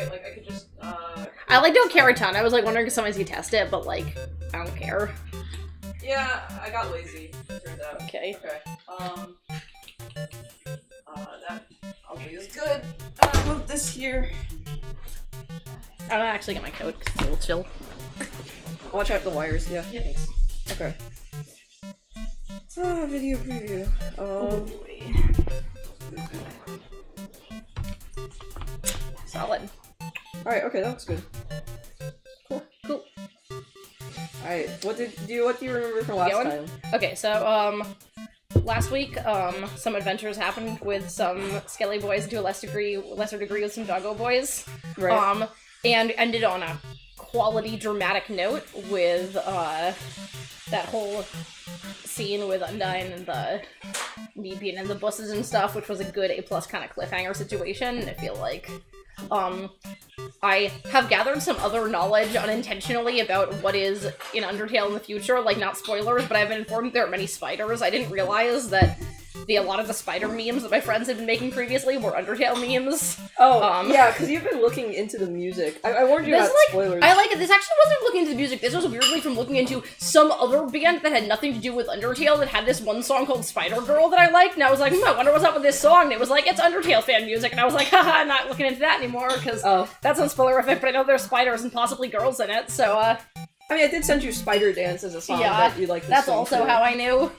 right? Like, I could just, I, don't care a ton. I was, wondering if sometimes you test it, but, I don't care. Yeah, I got lazy, it turns out. Okay. That probably is good. I'm gonna move this here. I'm gonna actually get my coat, because it's a little chill. Watch out the wires, yeah. Yeah, thanks. Okay. Video preview. Solid. Alright, okay, that looks good. Cool. Alright, what do you remember from last time? Okay, so, last week, some adventures happened with some Skelly boys, and to a lesser degree with some Doggo boys. Right. And ended on a quality dramatic note with, that whole scene with Undyne and me being in the buses and stuff, which was a good A+ kind of cliffhanger situation, and I feel like, I have gathered some other knowledge unintentionally about what is in Undertale in the future, not spoilers, but I've been informed there are many spiders. I didn't realize that a lot of the spider memes that my friends had been making previously were Undertale memes. Oh, yeah, because you've been looking into the music. I warned you about spoilers. I like it. This actually wasn't looking into the music. This was weirdly from looking into some other band that had nothing to do with Undertale that had this one song called Spider Girl that I liked, and I was like, I wonder what's up with this song, and it was like, it's Undertale fan music, and I was like, haha, I'm not looking into that anymore, because that sounds spoilerific, but I know there's spiders and possibly girls in it, so, I mean, I did send you Spider Dance as a song that you like this that's song also too. how I knew.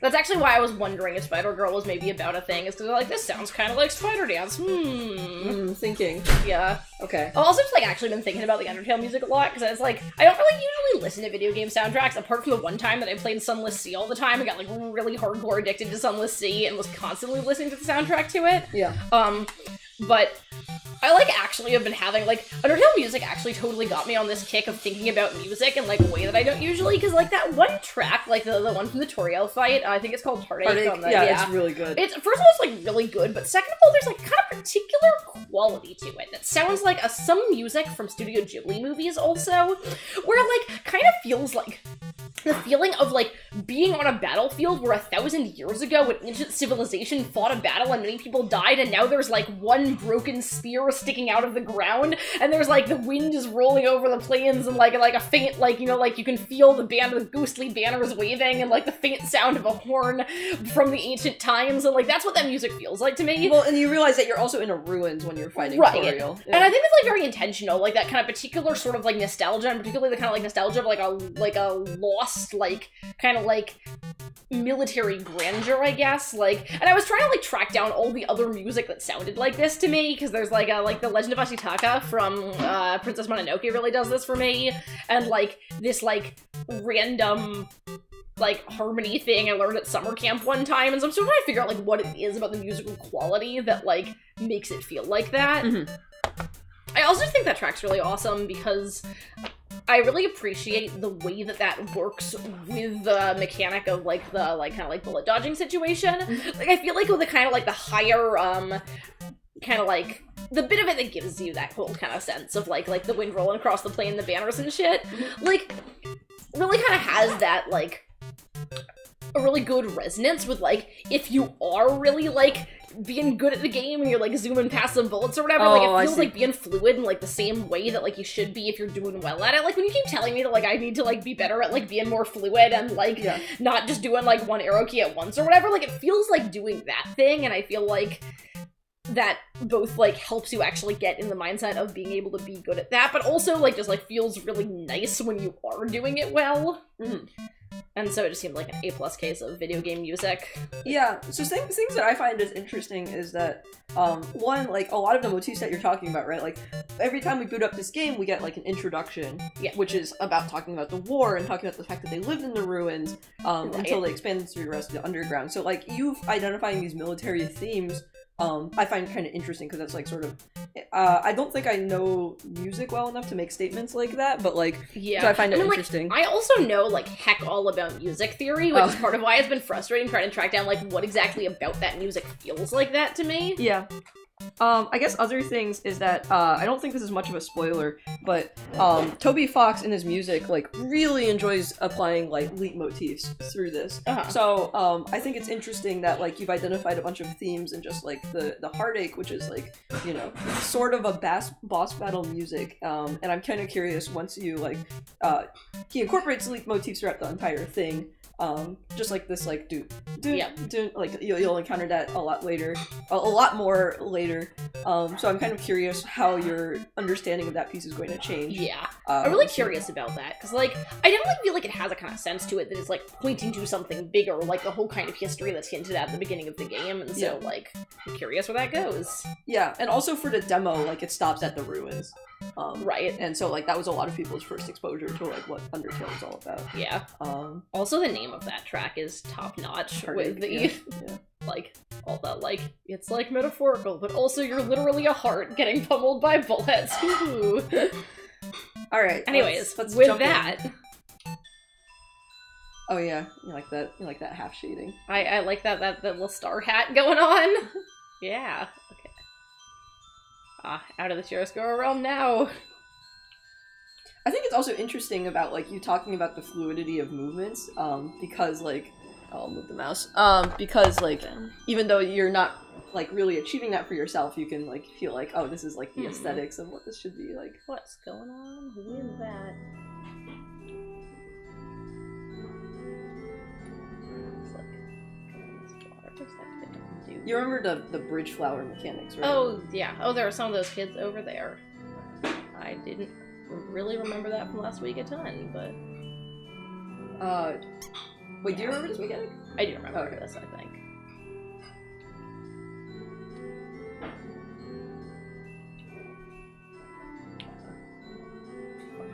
That's actually why I was wondering if Spider Girl was maybe about a thing, is because they're like, this sounds kind of like Spider Dance, thinking. Yeah. Okay. I've also just, actually been thinking about the Undertale music a lot, because it's I don't really usually listen to video game soundtracks, apart from the one time that I played Sunless Sea all the time, and got, really hardcore addicted to Sunless Sea, and was constantly listening to the soundtrack to it. Yeah. But I, actually have been having, Undertale music actually totally got me on this kick of thinking about music in, a way that I don't usually, because, that one track, the one from the Toriel fight, I think it's called Heartache. On the, yeah, it's really good. It's, first of all, it's, really good, but second of all, there's, kind of particular quality to it that sounds like some music from Studio Ghibli movies also, where, kind of feels like the feeling of, being on a battlefield where 1,000 years ago an ancient civilization fought a battle and many people died, and now there's, one broken spear sticking out of the ground, and there's, the wind is rolling over the plains, and, a faint, you can feel the ghostly banners waving, and, the faint sound of a horn from the ancient times, and, that's what that music feels like to me. Well, and you realize that you're also in a ruins when you're fighting Toriel. Yeah. And I think it's, very intentional, that kind of particular sort of, nostalgia, and particularly the kind of, nostalgia of, a lost, kind of, military grandeur, I guess, and I was trying to, track down all the other music that sounded like this to me, because there's, the Legend of Ashitaka from, Princess Mononoke really does this for me, and, this, random, harmony thing I learned at summer camp one time, and so I'm still trying to figure out, what it is about the musical quality that, makes it feel like that. Mm-hmm. I also think that track's really awesome, because I really appreciate the way that works with the mechanic of, the, bullet dodging situation. I feel like with the kind of, the higher, kind of, the bit of it that gives you that whole kind of sense of, the wind rolling across the plain, the banners and shit, really kind of has that, a really good resonance with, if you are really, being good at the game and you're, zooming past some bullets or whatever, it feels like being fluid in, the same way that, you should be if you're doing well at it. When you keep telling me that, I need to, be better at, being more fluid and, not just doing, one arrow key at once or whatever, it feels like doing that thing, and I feel like that both, helps you actually get in the mindset of being able to be good at that, but also, just, feels really nice when you are doing it well. Mm-hmm. And so it just seemed like an A+ case of video game music. Yeah, so things that I find is interesting is that, one, a lot of the motifs that you're talking about, right? Every time we boot up this game, we get, an introduction, which is about talking about the war and talking about the fact that they lived in the ruins, until they expanded through the rest of the underground. So, you identifying these military themes, I find kind of interesting, because that's, sort of, I don't think I know music well enough to make statements like that, but, so I find it interesting. I also know, heck all about music theory, which is part of why it's been frustrating trying to track down, what exactly about that music feels like that to me. Yeah. I guess other things is that I don't think this is much of a spoiler, but Toby Fox in his music like really enjoys applying like leitmotifs through this. So I think it's interesting that like you've identified a bunch of themes and just like the heartache, which is like, you know, sort of a boss battle music. And I'm kind of curious once you like he incorporates leitmotifs throughout the entire thing. Just like this, like, like you'll encounter that a lot later, a lot more later. So I'm kind of curious how your understanding of that piece is going to change. Yeah, I'm really curious about that because, like, I definitely feel like it has a kind of sense to it that it's like pointing to something bigger, like the whole kind of history that's hinted at the beginning of the game, and so like, I'm curious where that goes. Yeah, and also for the demo, like, it stops at the ruins. Right. And so, like, that was a lot of people's first exposure to, like, what Undertale is all about. Yeah. Also, the name of that track is top-notch with the, like, all that, like, it's, like, metaphorical, but also you're literally a heart getting pummeled by bullets. Ooh. Alright. Anyways, let's with jump that... in. Oh yeah, you like that half shading. I like that little star hat going on. Yeah. Okay. Out of the Chiaroscuro realm now. I think it's also interesting about, like, you talking about the fluidity of movements, because, like, I'll move the mouse, because, like, even though you're not, like, really achieving that for yourself, you can, like, feel like, oh, this is, like, the aesthetics of what this should be, like. What's going on with that? You remember the bridge flower mechanics, right? Oh, yeah. Oh, there are some of those kids over there. I didn't really remember that from last week a ton, but... Wait, do you remember this mechanic? I do remember this, I think.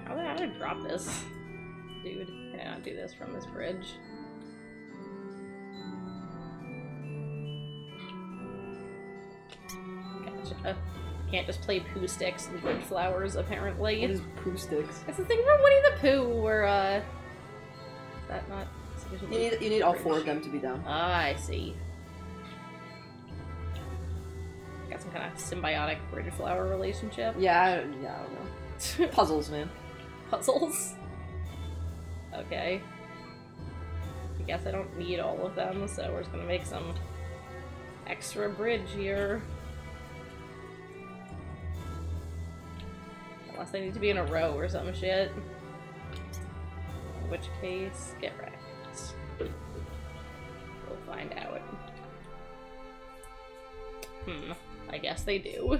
How did I drop this? Dude, can I not do this from this bridge? Gotcha. Can't just play poo sticks and bridge flowers, apparently. What is poo sticks? It's the thing from Winnie the Pooh, where, is that not sufficiently... You need all four of them to be down. Ah, I see. Got some kind of symbiotic bridge flower relationship. Yeah, I don't know. Puzzles, man. Puzzles? Okay. I guess I don't need all of them, so we're just gonna make some extra bridge here. Unless they need to be in a row or some shit. In which case, get wrecked. We'll find out. I guess they do.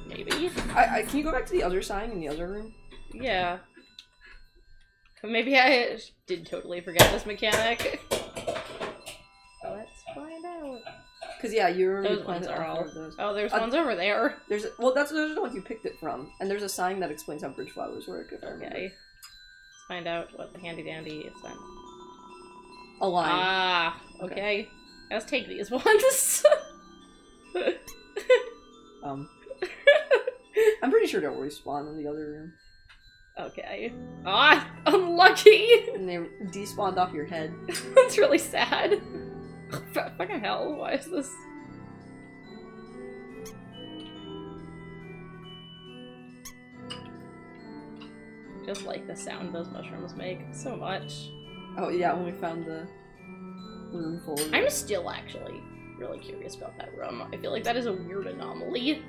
Maybe. Can you go back to the other sign in the other room? Yeah. Maybe I did totally forget this mechanic. Let's find out. Because, yeah, you remember those ones are all... those. Oh, there's ones over there. Those are the ones you picked it from. And there's a sign that explains how bridge flowers work, if I remember. Okay. Let's find out what the handy-dandy is then. A line. Ah, okay. Let's take these ones. I'm pretty sure they'll respawn in the other room. Okay. Ah, unlucky! And they despawned off your head. That's really sad. Fucking hell, why is this? Just like the sound those mushrooms make so much. Oh yeah, when we found the room full of... I'm still actually really curious about that room. I feel like that is a weird anomaly.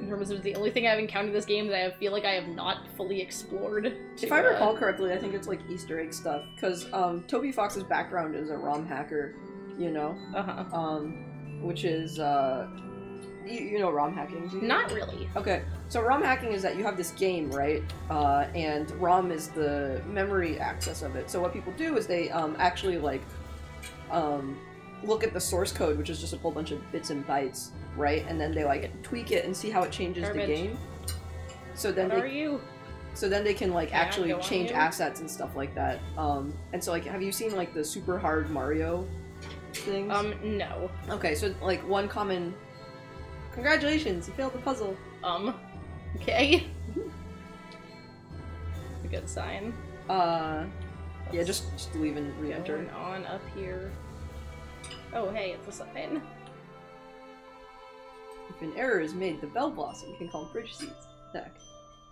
In terms of the only thing I've encountered in this game that I feel like I have not fully explored. If I recall correctly, I think it's like Easter egg stuff. Because Toby Fox's background is a ROM hacker, you know? Which is, you know ROM hacking? Not really. Okay, so ROM hacking is that you have this game, right? And ROM is the memory access of it. So what people do is they actually like look at the source code, which is just a whole bunch of bits and bytes, right? And then they like tweak it and see how it changes the game. So then So then they can like actually change assets and stuff like that. And so like, have you seen like the super hard Mario things? No. Okay, so like one common... Congratulations, you failed the puzzle. Okay. A good sign. Yeah, just leave and re-enter. Going on up here. Oh, hey, it's a sign. If an error is made, the bell blossom can call bridge seeds. Deck.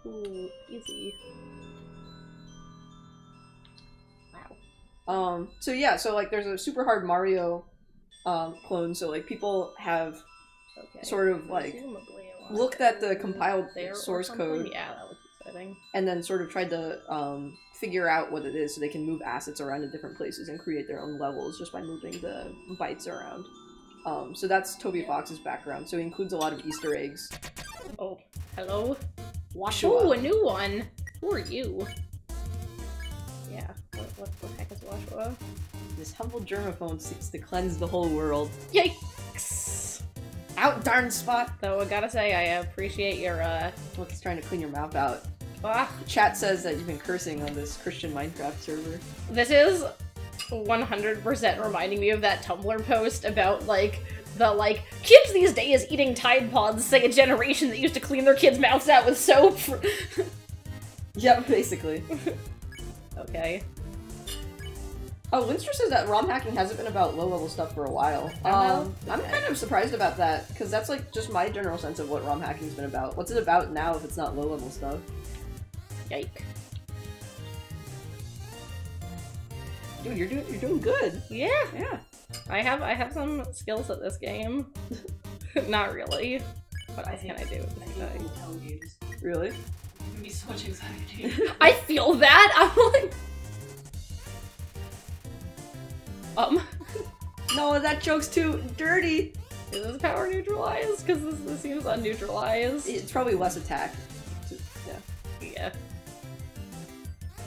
Ooh, easy. So yeah, so like there's a super hard Mario clone, so like people have sort of like looked at the compiled source code, yeah, that looks exciting, and then sort of tried to figure out what it is so they can move assets around in different places and create their own levels just by moving the bytes around. So that's Toby Fox's background, so he includes a lot of Easter eggs. Oh, hello? Washua. Oh, a new one! Who are you? Yeah, what the heck is Washua? This humble germaphone seeks to cleanse the whole world. Yikes! Out, darn spot! Though I gotta say, I appreciate your, What's trying to clean your mouth out? Ah. Chat says that you've been cursing on this Christian Minecraft server. This is 100% reminding me of that Tumblr post about, like, the, kids these days eating Tide Pods say a generation that used to clean their kids' mouths out with soap. Yep, basically. Okay. Oh, Linster says that ROM hacking hasn't been about low-level stuff for a while. I'm kind of surprised about that, because that's, like, just my general sense of what ROM hacking's been about. What's it about now if it's not low-level stuff? Yike. Dude, you're doing good. Yeah. Yeah. I have some skills at this game. Not really. What else can I do? Really? It's gonna be so much anxiety. I feel that! I'm like... No, that joke's too dirty! Is this power neutralized? Because this seems unneutralized. It's probably less attack. Yeah. Yeah.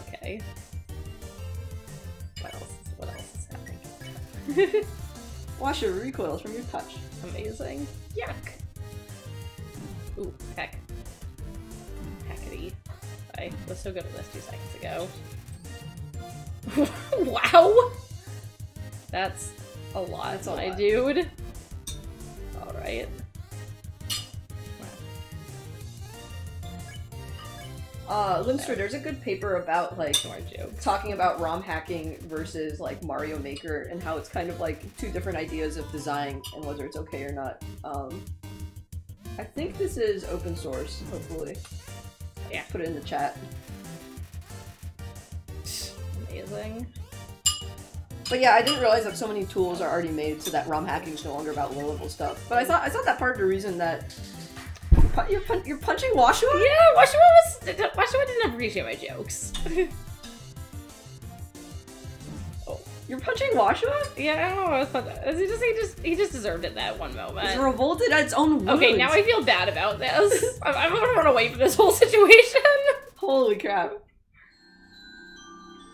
Okay. What else is happening? Wash your recoils from your touch. Amazing. Yuck. Ooh, heck. Heckity. I was so good at this 2 seconds ago. Wow! That's a lot, That's a my lot. dude. Alright. Linster, there's a good paper about, like, More jokes. talking about ROM hacking versus, like, Mario Maker, and how it's kind of, like, two different ideas of design, and whether it's okay or not. I think this is open source, hopefully. Yeah. Put it in the chat. Amazing. But yeah, I didn't realize that so many tools are already made so that ROM hacking is no longer about low-level stuff. But I thought that part of the reason that... You're punching Washua? Yeah, Washua didn't appreciate my jokes. Oh. You're punching Washua? Yeah, I don't know what I was he just deserved it that one moment. It's revolted at its own wounds. Okay, now I feel bad about this. I'm gonna run away from this whole situation. Holy crap.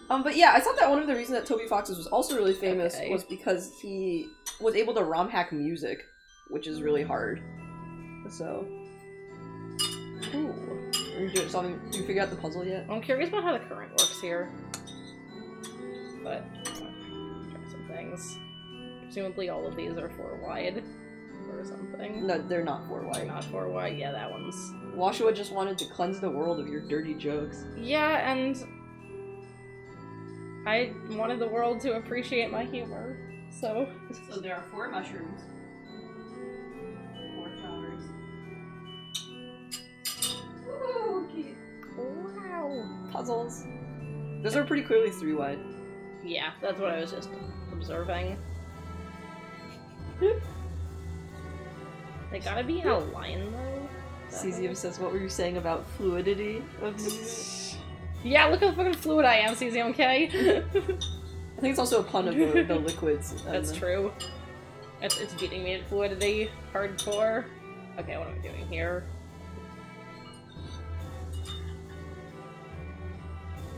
But yeah, I thought that one of the reasons that Toby Fox's was also really famous was because he was able to ROM hack music, which is really hard. So... Ooh. Did you figure out the puzzle yet? I'm curious about how the current works here. But, try some things. Presumably all of these are 4 wide. Or something. No, they're not 4 wide. Not 4 wide, yeah, that one's... Washua just wanted to cleanse the world of your dirty jokes. Yeah, and... I wanted the world to appreciate my humor, so... So there are 4 mushrooms. 4 flowers. Ooh, cute. Wow. Puzzles. Those are pretty clearly 3 wide. Yeah, that's what I was just observing. They gotta be in a line, though? Cesium says, what were you saying about fluidity of Yeah, look how fucking fluid I am, Cesium, okay? I think it's also a pun of the liquids. That's true. It's beating me at fluidity. Hardcore. Okay, what am I doing here?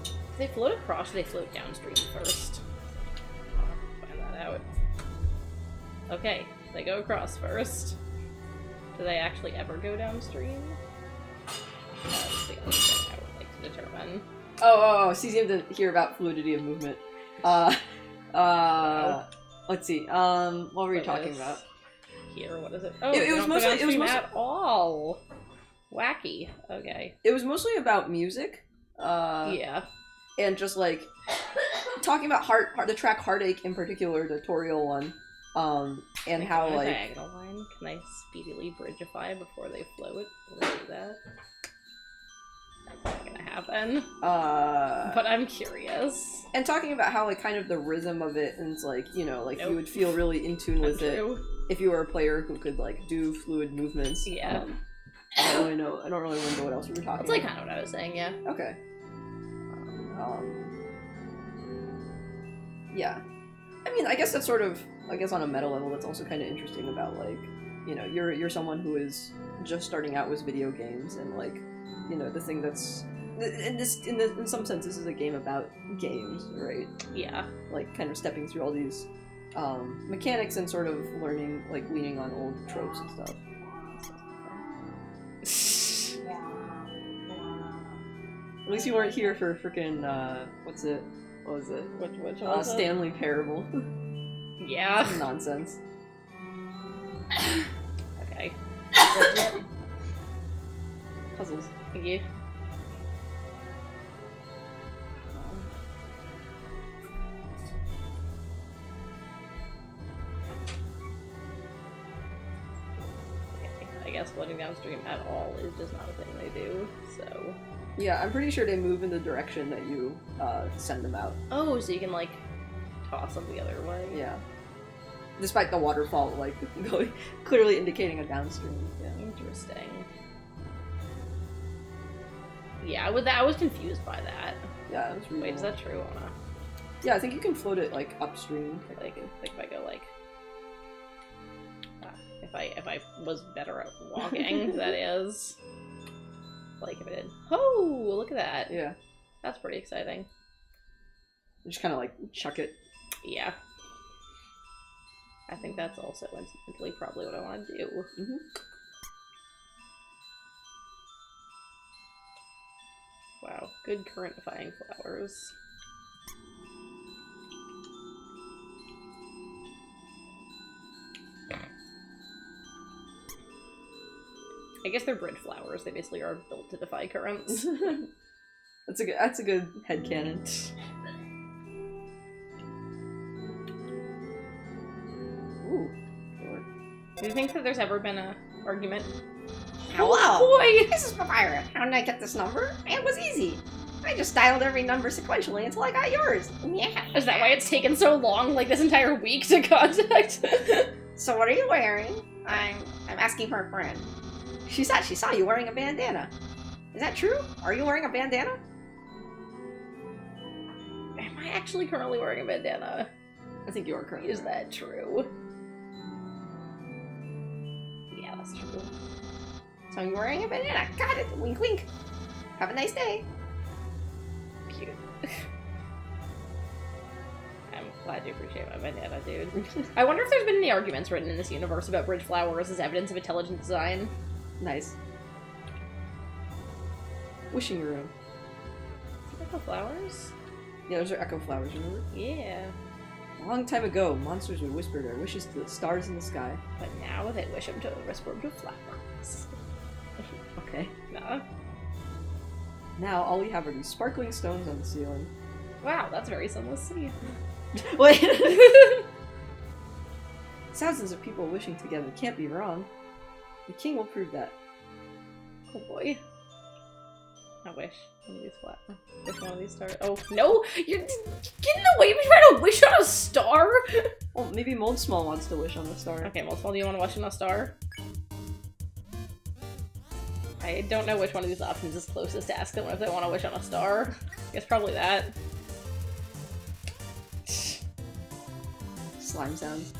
Do they float across or do they float downstream first? I'll find that out. Okay, they go across first. Do they actually ever go downstream? That's the only thing I would like to determine. Oh, Cesium didn't hear about fluidity of movement. Let's see, what were you talking about? Here, what is it? Oh, it was mostly at all. Wacky. Okay. It was mostly about music. Yeah. And just like talking about the track Heartache in particular, the tutorial one. And Like, how on a like diagonal line, can I speedily bridgeify before they float? Will I do that? That's not gonna happen. But I'm curious. And talking about how like kind of the rhythm of it, and it's like, you know, like Nope. you would feel really in tune with it Untrue. if you were a player who could like do fluid movements. Yeah. I don't really know. I don't really remember what else we were talking That's like about. kind of what I was saying, yeah. Okay. Yeah. I mean, I guess that's sort of, I guess on a meta level, that's also kind of interesting about, like, you know, you're someone who is just starting out with video games, and, like, you know, the thing that's, in some sense, this is a game about games, right? Yeah. Like, kind of stepping through all these, mechanics and sort of learning, like, leaning on old tropes and stuff. At least you weren't here for freaking, what was it? Which was it? Stanley Parable. Yeah. Nonsense. Okay. Puzzles. Thank you. I guess floating downstream at all is just not a thing they do, so... Yeah, I'm pretty sure they move in the direction that you send them out. Oh, so you can, like, toss them the other way? Yeah. Despite the waterfall, like, clearly indicating a downstream. Yeah. Interesting. Yeah, with that, I was confused by that. Yeah, it's really Wait, is that true? I wanna... Yeah, I think you can float it, like, upstream. Like if I go, like... if I was better at walking, that is... Like, if I did... Oh, look at that! Yeah. That's pretty exciting. Just kind of, like, chuck it. Yeah. I think that's also incidentally probably what I want to do. Mm-hmm. Wow, good current-defying flowers. I guess they're bridge flowers. They basically are built to defy currents. That's a good headcanon. Ooh. Sure. Do you think that there's ever been a argument? Hello! Oh boy! This is Papyrus. How did I get this number? It was easy. I just dialed every number sequentially until I got yours. Yeah. Is that why it's taken so long, like this entire week, to contact? So what are you wearing? I'm asking for a friend. She said she saw you wearing a bandana. Is that true? Are you wearing a bandana? Am I actually currently wearing a bandana? I think you are currently. Is that true? Yeah, that's true. So you're wearing a bandana. Got it. Wink, wink. Have a nice day. Cute. I'm glad you appreciate my bandana, dude. I wonder if there's been any arguments written in this universe about bridge flowers as evidence of intelligent design. Nice. Wishing room. Echo flowers? Yeah, those are echo flowers, remember? Yeah. A long time ago, monsters would whisper their wishes to the stars in the sky. But now they wish them to whisper them to flowers. Okay. No. Now all we have are these sparkling stones on the ceiling. Wow, that's very sunless sea. Wait! Thousands of people wishing together can't be wrong. The king will prove that. Oh boy. I wish. One of these flowers. Which one of these stars? Oh, no! You're getting away with trying to wish on a star? Well, maybe Mold Small wants to wish on the star. Okay, Multiple, do you want to wish on a star? I don't know which one of these options is closest to ask them if they want to wish on a star. I guess probably that. Slime sounds.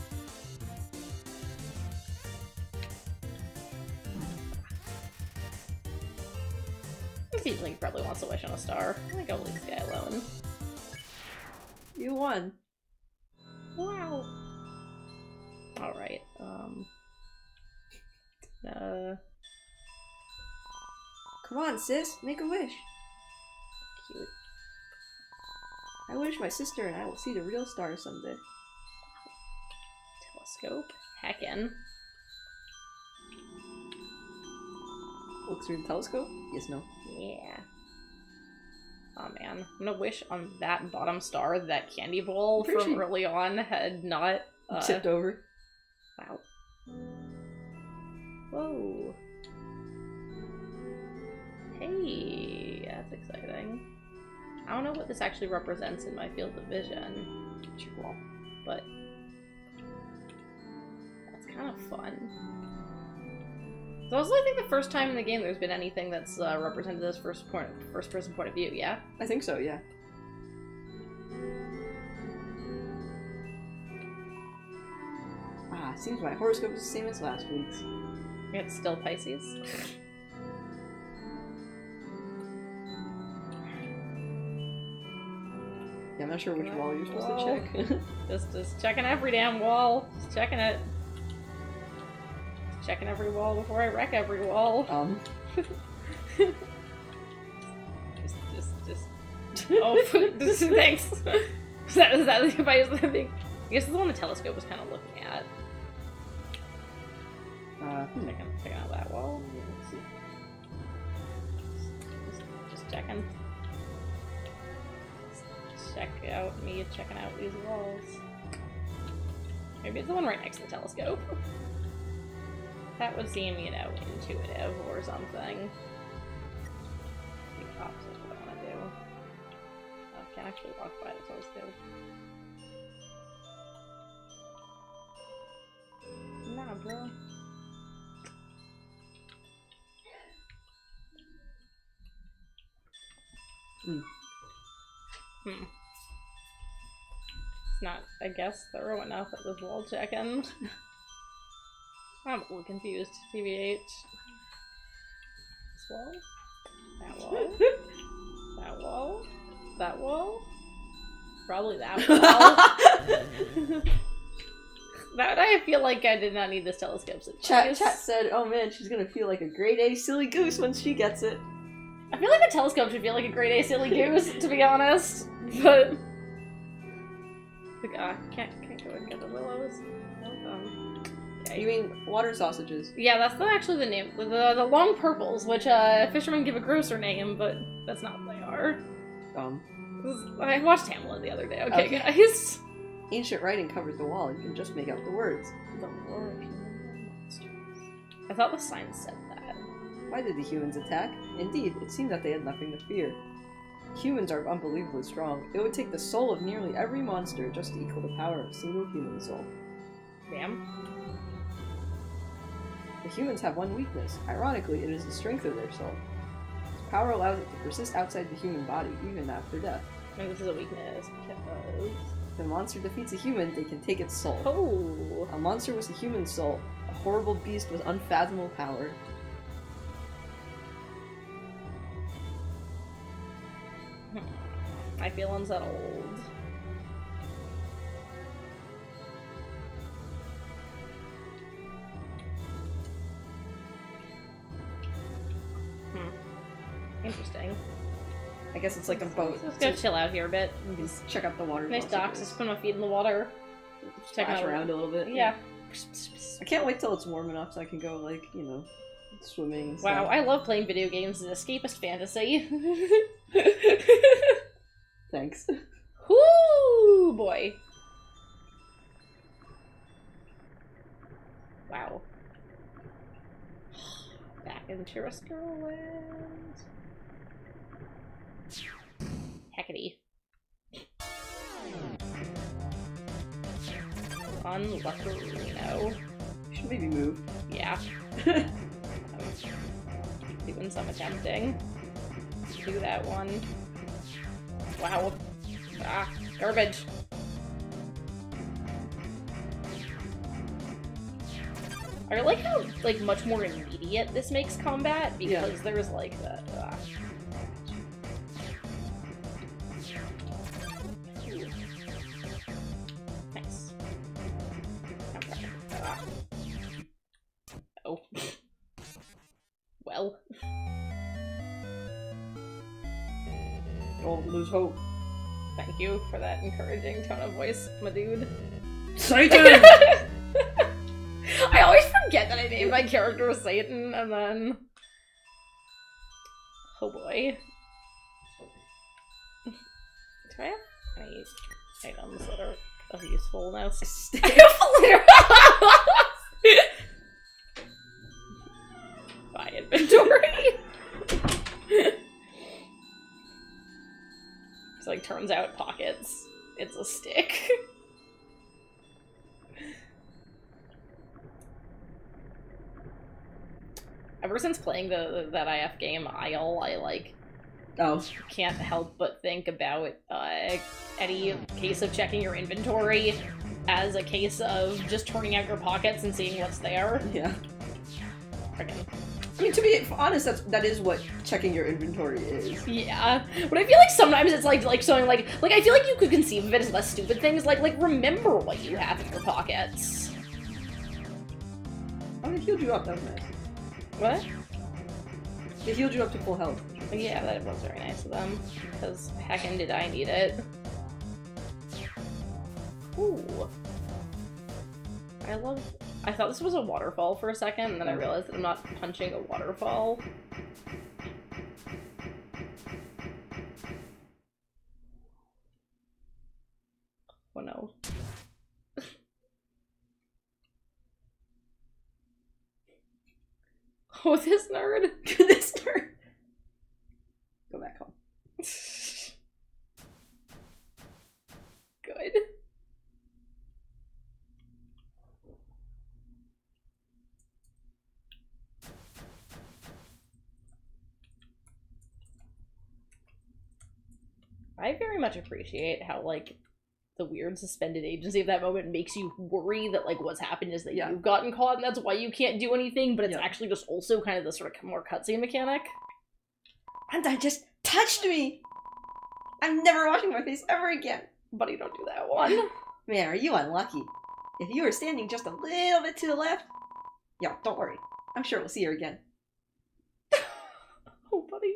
It seems like he probably wants to wish on a star. I'm gonna go leave this guy alone. You won. Wow. Alright, Come on, sis. Make a wish. cute. I wish my sister and I will see the real stars someday. Telescope? Heckin'. Look through the telescope? Yes, no. Yeah. Oh man. I'm gonna wish on that bottom star that candy bowl Pretty from sure- early on had not Tipped over. Whoa. Hey, that's exciting. I don't know what this actually represents in my field of vision. It's your wall. But that's kind of fun. It's also, I think, the first time in the game there's been anything that's represented as first-person point of view, yeah? I think so, yeah. Ah, seems my horoscope is the same as last week's. It's still Pisces. Yeah, I'm not sure which wall you're supposed to check. Just checking every damn wall. Just checking it. Just checking every wall before I wreck every wall. just. Oh, thanks. Is that if I use that thing? I guess the one the telescope was kind of looking at. Checking out that wall. Let's see. Just checking. Check out me checking out these walls. Maybe it's the one right next to the telescope. That would seem, you know, intuitive or something. The opposite of what I want to do. I can't actually walk by the telescope. Nah, bro. It's not, I guess, thorough enough at this wall checking. I'm a little confused, TBH. This wall? That wall? That wall? That wall? Probably that wall. That I feel like I did not need this telescope. Chat said, oh man, she's gonna feel like a grade A silly goose when she gets it. I feel like a telescope should feel like a grade A silly goose, to be honest. But can't go and get the willows. Okay. You mean water sausages? Yeah, that's not actually the name. The long purples, which fishermen give a grosser name, but that's not what they are. I watched Hamlet the other day. Okay, guys. Ancient writing covered the wall. You can just make out the words. The war of human monsters. I thought the sign said that. Why did the humans attack? Indeed, it seemed that they had nothing to fear. Humans are unbelievably strong. It would take the soul of nearly every monster just to equal the power of a single human soul. Damn. The humans have one weakness. Ironically, it is the strength of their soul. Its power allows it to persist outside the human body, even after death. And this is a weakness. If a monster defeats a human, they can take its soul. Oh! A monster with a human soul. A horrible beast with unfathomable power. I feel unsettled. Interesting. I guess it's like a boat. Let's go chill out here a bit. Just check out the water. Nice docks, just put my feet in the water. Splash around a little bit. Yeah. I can't wait till it's warm enough so I can go, like, you know, swimming and stuff. Wow, I love playing video games as an escapist fantasy. Thanks. Whoo, boy. Wow. Back in Chiaroscuro land. Heckity. Unlucky, no. Should maybe move. Yeah. Doing some attempting. Do that one. Wow. Ah, garbage. I like how, like, much more immediate this makes combat, because there's, like, the... Nice. Okay. Oh. Well. Don't lose hope. Thank you for that encouraging tone of voice, my dude. Satan! I always forget that I named my character Satan, and then... Oh boy. Do I have any items that are of usefulness? turns out pockets. It's a stick. Ever since playing that IF game, Isle, I, like, can't help but think about any case of checking your inventory as a case of just turning out your pockets and seeing what's there. Yeah. Frickin'. I mean, to be honest, that is what checking your inventory is. Yeah, but I feel like sometimes it's like something like I feel like you could conceive of it as less stupid things, like remember what you have in your pockets. Oh, they healed you up, that was nice. What? They healed you up to full health. Yeah, that was very nice of them, because heckin' did I need it. Ooh. I thought this was a waterfall for a second, and then I realized that I'm not punching a waterfall. Oh no. Oh, this nerd! This nerd! Go back home. Good. I very much appreciate how, like, the weird suspended agency of that moment makes you worry that, like, what's happened is that you've gotten caught and that's why you can't do anything, but it's actually just also kind of the sort of more cutscene mechanic. And I just touched me! I'm never washing my face ever again! Buddy, don't do that one. Man, are you unlucky. If you were standing just a little bit to the left... Yeah, don't worry. I'm sure we'll see her again. Oh, buddy.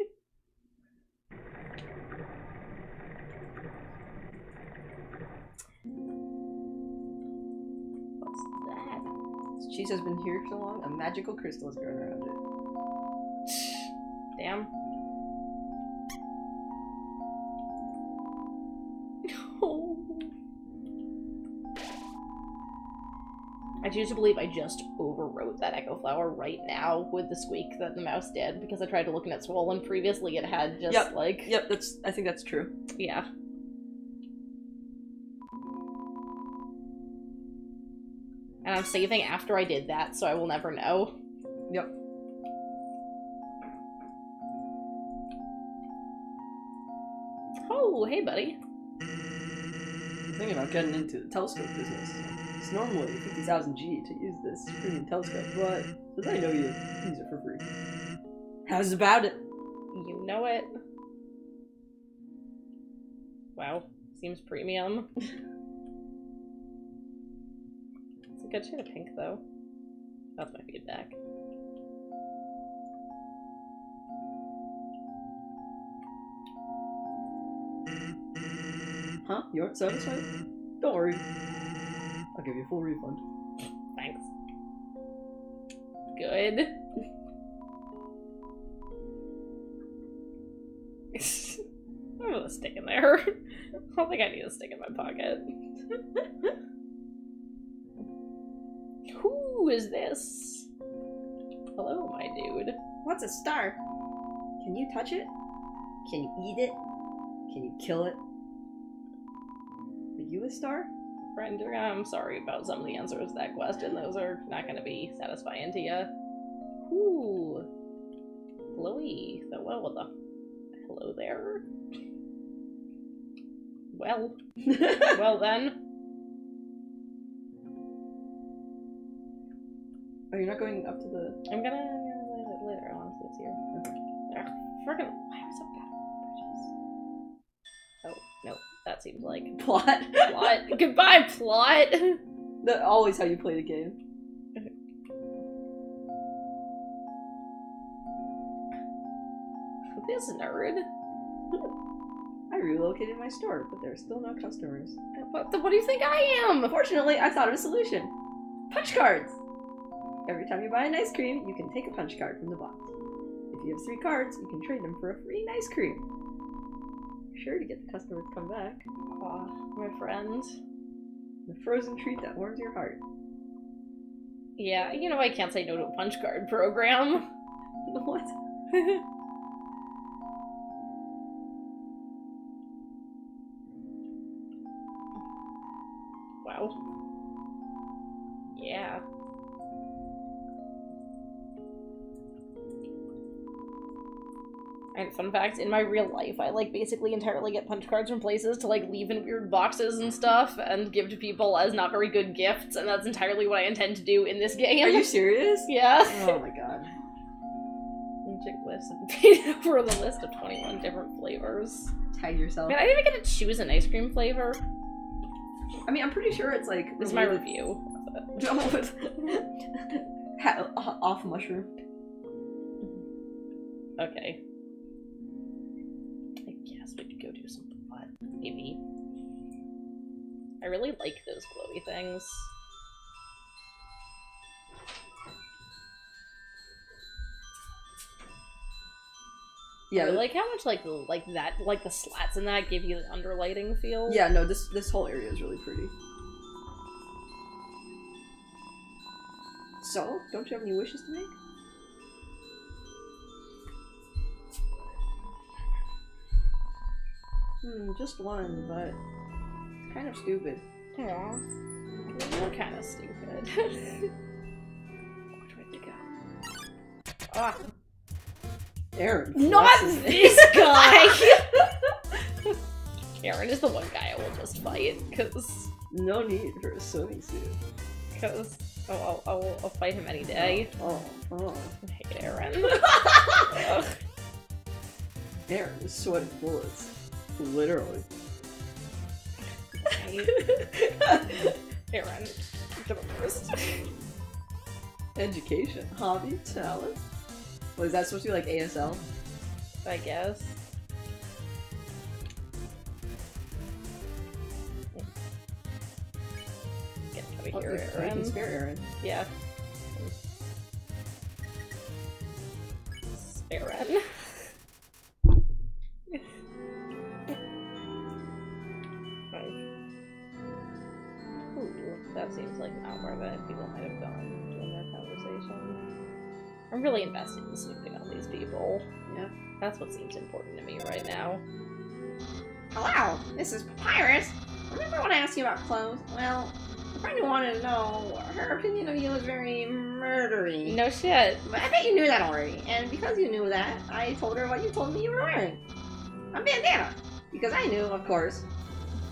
What's that? This cheese has been here so long, a magical crystal has grown around it. Damn. Oh. I choose to believe I just overwrote that Echo Flower right now with the squeak that the mouse did, because I tried to look in at Swollen previously, it had just like... Yep, I think that's true. Yeah. And I'm saving after I did that, so I will never know. Yep. Oh, hey buddy. I'm thinking about getting into the telescope business. It's normally 50,000 G to use this premium telescope, but since I know you, use it for free. How's about it? You know it. Wow, seems premium. It's a good shade of pink, though. That's my feedback. Huh? You aren't satisfied? Don't worry. I'll give you a full refund. Thanks. Good. I'm gonna stick in there. I don't think I need a stick in my pocket. Who is this? Hello, my dude. What's a star? Can you touch it? Can you eat it? Can you kill it? Are you a star? Friend, I'm sorry about some of the answers to that question. Those are not going to be satisfying to you. Ooh. Glowy. So, well, what the... Hello there? Well. Well then. Are you not going up to the... I'm gonna later on if it's here. Okay. Freaking... Why am I so bad at bridges? Oh, no. That seems like... Plot. Plot. Goodbye, plot! That's always how you play the game. This nerd. I relocated my store, but there are still no customers. What do you think I am? Fortunately, I thought of a solution. Punch cards! Every time you buy an ice cream, you can take a punch card from the box. If you have 3 cards, you can trade them for a free ice cream. Sure to get the customer to come back. Aw, my friend. The frozen treat that warms your heart. Yeah, you know I can't say no to a punch card program. What? Wow. Yeah. And fun fact, in my real life, I, like, basically entirely get punch cards from places to, like, leave in weird boxes and stuff and give to people as not very good gifts, and that's entirely what I intend to do in this game. Are you serious? Yeah. Oh my god. Check list and paid over the list of 21 different flavors. Tag yourself. Man, I didn't even get to choose an ice cream flavor. I mean, I'm pretty sure it's like... This is my review. Off mushroom. Okay. I guess we could go do some plot, maybe. I really like those glowy things. Yeah, I like how much like the slats in that give you the underlighting feel. Yeah, no, this whole area is really pretty. So, don't you have any wishes to make? Just one, but it's kind of stupid. Aww. You're kind of stupid. Which way to go? Ah. Aaron. Not this guy! Aaron is the one guy I will just fight, because... No need for a swimming suit. Because I'll fight him any day. Oh. I hate Aaron. Aaron is sweating bullets. Literally. Aaron, the worst. Education. Hobby. Talent. What, is that supposed to be like ASL? I guess. Get out of here, You Aaron. can spare Aaron. Yeah. Aaron. Ooh, that seems like not where the people might have gone during their conversation. I'm really invested in snooping on these people. Yeah. That's what seems important to me right now. Hello, this is Papyrus. Remember when I asked you about clothes? Well, the friend who wanted to know, her opinion of you was very murdery. No shit. But I bet you knew that already. And because you knew that, I told her what you told me you were wearing. A bandana. Because I knew, of course.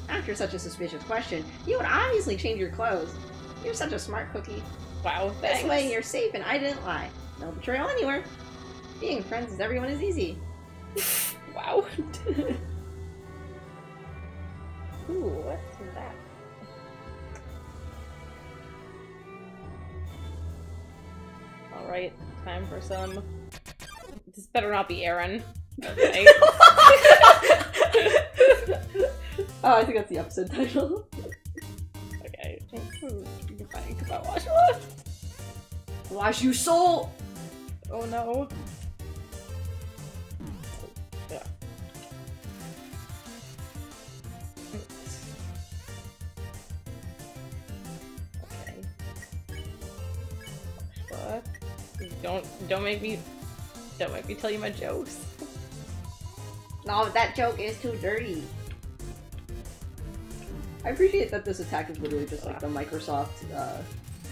After such a suspicious question, you would obviously change your clothes. You're such a smart cookie. Wow, thanks. This way you're safe and I didn't lie. No betrayal anywhere. Being friends with everyone is easy. Wow. Ooh, what's that? Alright, time for some... This better not be Aaron. Okay. Oh, I think that's the episode title. Okay. You're fine, because I wash one. Wash you soul! Oh no. Yeah. Okay. What? Don't make me tell you my jokes. No, that joke is too dirty. I appreciate that this attack is literally just like the Microsoft,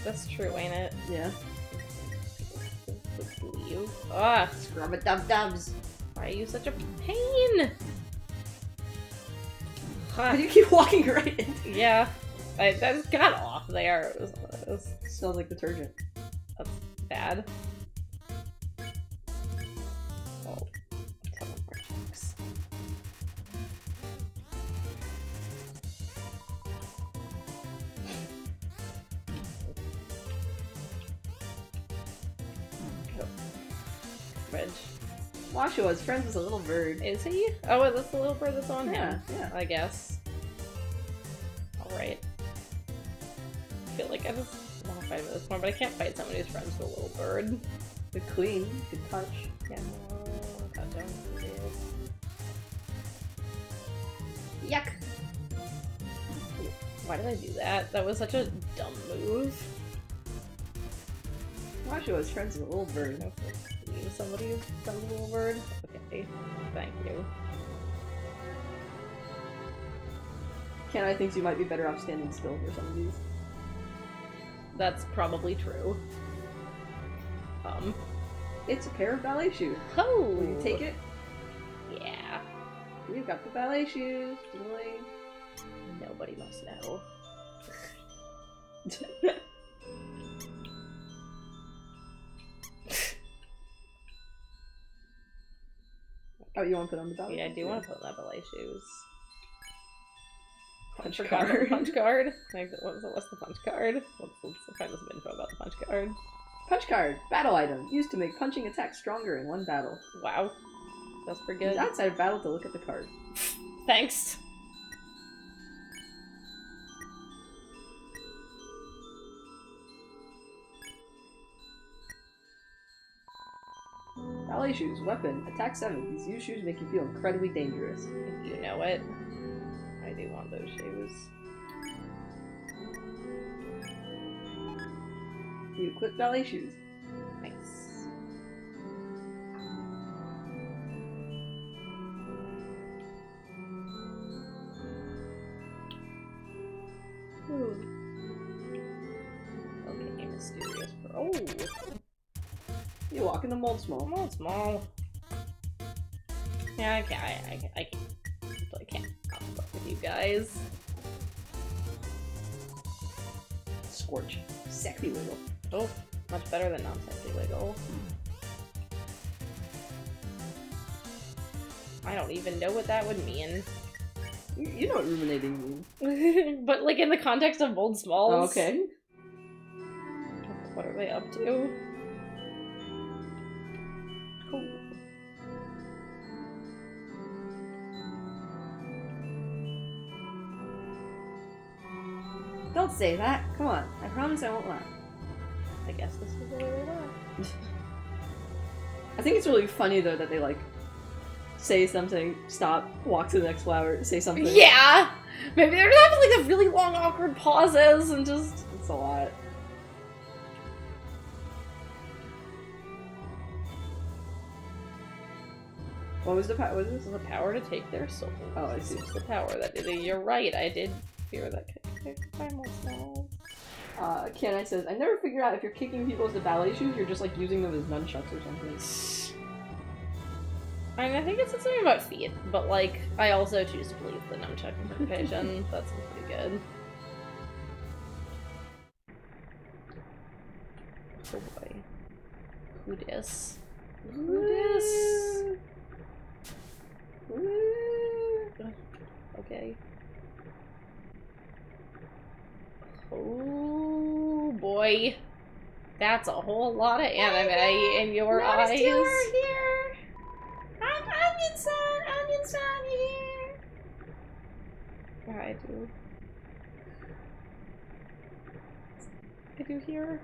That's true, ain't it? yeah. You. Ah, Scrub-a-dub-dubs. why are you such a pain? Why do you keep walking right into Yeah, I just got off there. It was Smells like detergent. bad. Oh, some of our jokes. Fridge. Washo is friends with a little bird. Is he? Oh, that's the little bird that's on Yeah, him. yeah. I guess. Alright. I feel like I just want to fight him at this point, but I can't fight someone who's friends with a little bird. The queen could touch. Yeah, no, touch him. Yuck. Why did I do that? That was such a dumb move. Washo is friends with a little bird. Leave somebody who's friends with a little bird. Okay, thank you. Kenai thinks you might be better off standing still for some of these. That's probably true. It's a pair of ballet shoes. Oh! Will you take it? Yeah. You've got the ballet shoes. Really? Nobody must know. Oh, you want to put on the ballet? Yeah, I do want to put on that ballet shoes. Punch Forgot about card. the punch card. What's the punch card? Let's find some info about the punch card. Punch card. Battle item. Used to make punching attacks stronger in one battle. Wow. That's pretty Use good. outside of battle to look at the card. Thanks. Ballet shoes. Weapon. Attack 7. These used shoes make you feel incredibly dangerous. You know it. I do want those shoes. You equip ballet shoes. Nice. Ooh. Okay, mysterious. Oh! You walk in the mold small. Come on, small. Yeah, I can't fuck with you guys. Scorch. Sexy wiggle. Oh, much better than non-sexy wiggle. I don't even know what that would mean. You know what ruminating means. But like in the context of Mold Smalls. Oh, okay. What are they up to? Cool. Don't say that. Come on. I promise I won't laugh. I guess this is where we were. I think it's really funny though that they like say something, stop, walk to the next flower, say something. Yeah! Maybe they're having like the really long awkward pauses and just... It's a lot. What was the power? Was this the power to take their souls? Oh, I see. It's the power that did it. You're right, I did fear that could kick by myself. Kenai says, I never figured out if you're kicking people with the ballet shoes, you're just like using them as nunchucks or something. I mean, I think it's something about feet, but like, I also choose to believe the nunchuck interpretation. That seems pretty good. Oh boy. Who dis? Who dis? Okay. Oh boy. That's a whole lot of anime in your eyes. Here. I'm Onion Son here. Yeah, I do hear.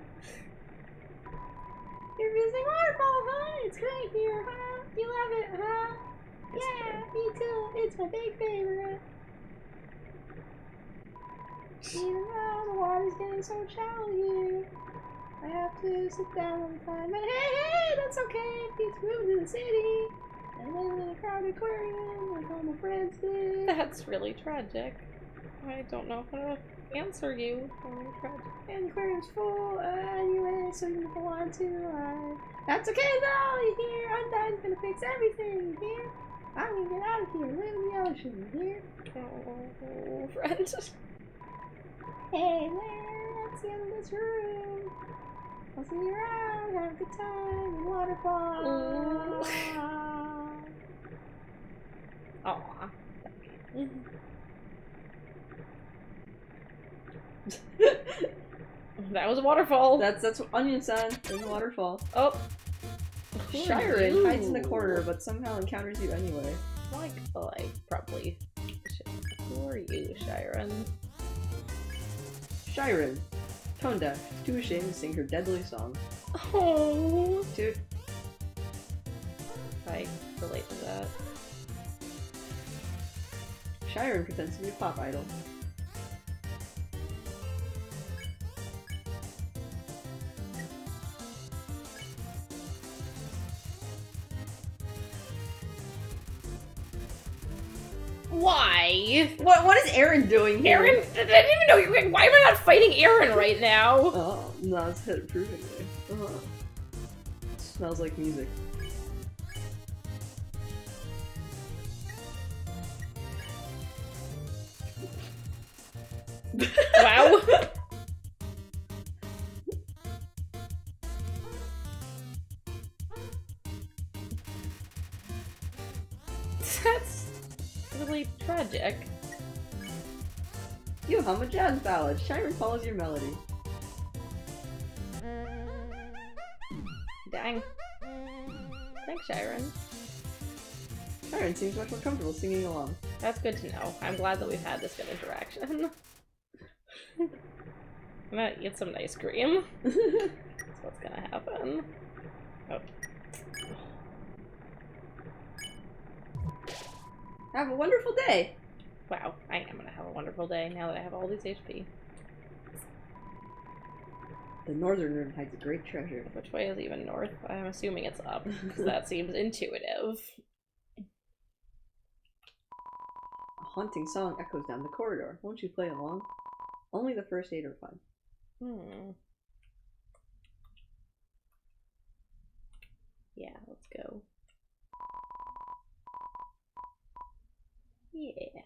You're visiting waterfall, huh? It's great here, huh? You love it, huh? It's Yeah, me too. It's my big favorite. Even though the water's getting so shallow here, I have to sit down all the time. And hey, that's okay. It's moving to the city. And then in a crowded aquarium, like all my friends did. That's really tragic. I don't know how to answer you. Really tragic. And the aquarium's full anyway, so even if I want to, that's okay though, you hear? Undyne's gonna fix everything, you hear? I'm gonna get out of here, live in the ocean, you hear? Oh, friend. Hey there, that's the end of this room. I'll see you around, have a good time in waterfall. Aw. That was a waterfall. That's Onion Son. There's a waterfall. Oh. Shiren hides in the corner, but somehow encounters you anyway. Like, probably. Who are you, Shiren? Shiren. Tone deaf. Too ashamed to sing her deadly song. Oh. Toot. I relate to that. Shiren pretends to be a pop idol. Why? What is Aaron doing here? Aaron, I didn't even know you. Why am I not fighting Aaron right now? Oh, no, it's hit approvingly. Smells like music. Wow. That's really tragic. You hum a jazz ballad. Shiren follows your melody. Dang. Thanks, Shiren. Shiren seems much more comfortable singing along. That's good to know. I'm glad that we've had this good interaction. I'm gonna eat some ice cream. That's what's gonna happen. Oh. Have a wonderful day! Wow, I am gonna have a wonderful day now that I have all these HP. The northern room hides a great treasure. Which way is even north? I'm assuming it's up, because that seems intuitive. A haunting song echoes down the corridor. Won't you play along? Only the first 8 are fun. Yeah, let's go. Yeah.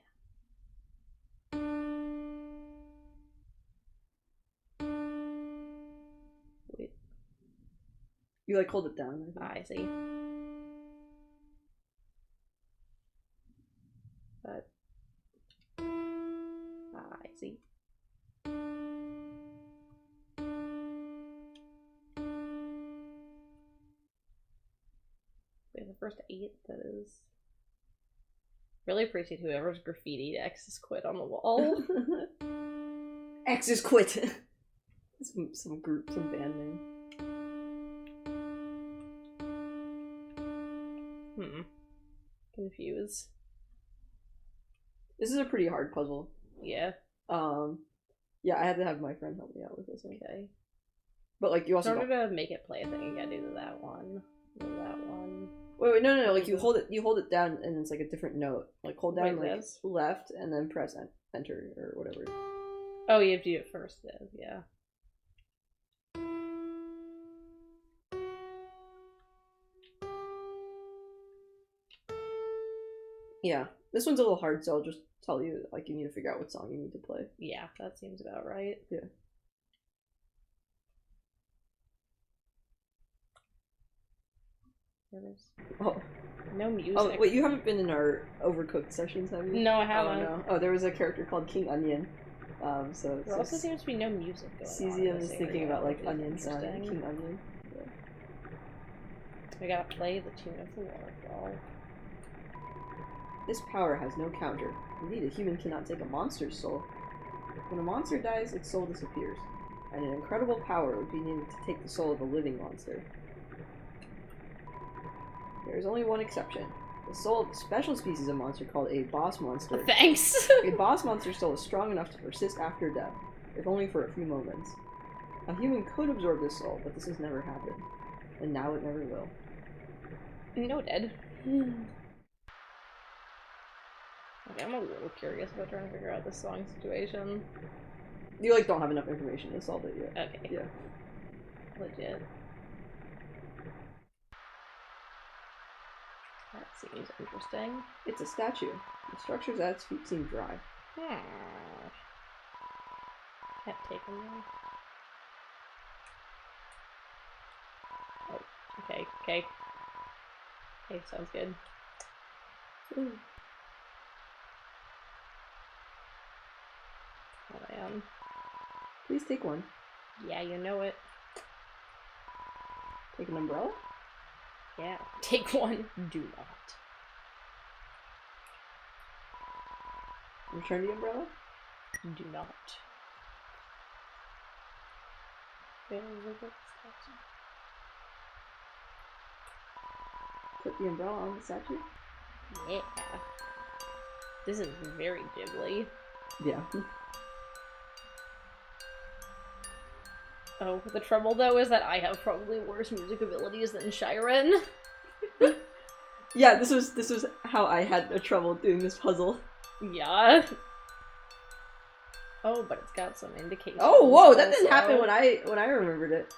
Wait. You like hold it down. I see. But I see. Wait, the first 8, that is. Really appreciate whoever's graffitied X's quit on the wall. X is quit! some group, some band name. Confused. This is a pretty hard puzzle. Yeah. Yeah, I had to have my friend help me out with this one. Okay. But like you also in order to make it play a thing, you gotta do that one. Do that one. Wait, no, like you hold it down and it's like a different note. Like hold down Like like this? left and then press enter or whatever. Oh, you have to do it first then, yeah. Yeah. This one's a little hard, so I'll just tell you, like, you need to figure out what song you need to play. Yeah, that seems about right. Yeah. Oh. No music. Oh, wait, you haven't been in our Overcooked sessions, have you? No, I haven't. Oh, no. Oh, there was a character called King Onion. So There also seems to be no music going on. Cesium is thinking about, like, onion sound. King Onion. Yeah. We gotta play the tune of the waterfall. This power has no counter. Indeed, a human cannot take a monster's soul. When a monster dies, its soul disappears. And an incredible power would be needed to take the soul of a living monster. There is only one exception. The soul of a special species of monster called a boss monster. Thanks! A boss monster's soul is strong enough to persist after death, if only for a few moments. A human could absorb this soul, but this has never happened. And now it never will. Noted. Okay, I'm a little curious about trying to figure out this song situation. You, like, don't have enough information to solve it yet. Okay. Yeah. Legit. That seems interesting. It's a statue. The structures at its feet seem dry. Can't take them now. Oh, okay, okay. Okay, sounds good. Ooh. Oh, man. Please take one. Yeah, you know it. Take an umbrella? Yeah. Take one. Do not. Return the umbrella? Do not. Put the umbrella on the statue? Yeah. This is very Ghibli. Yeah. Oh, the trouble though is that I have probably worse music abilities than Shiren. Yeah, this was how I had trouble doing this puzzle. Yeah. Oh, but it's got some indications. Oh, whoa! That didn't also. happen when I remembered it.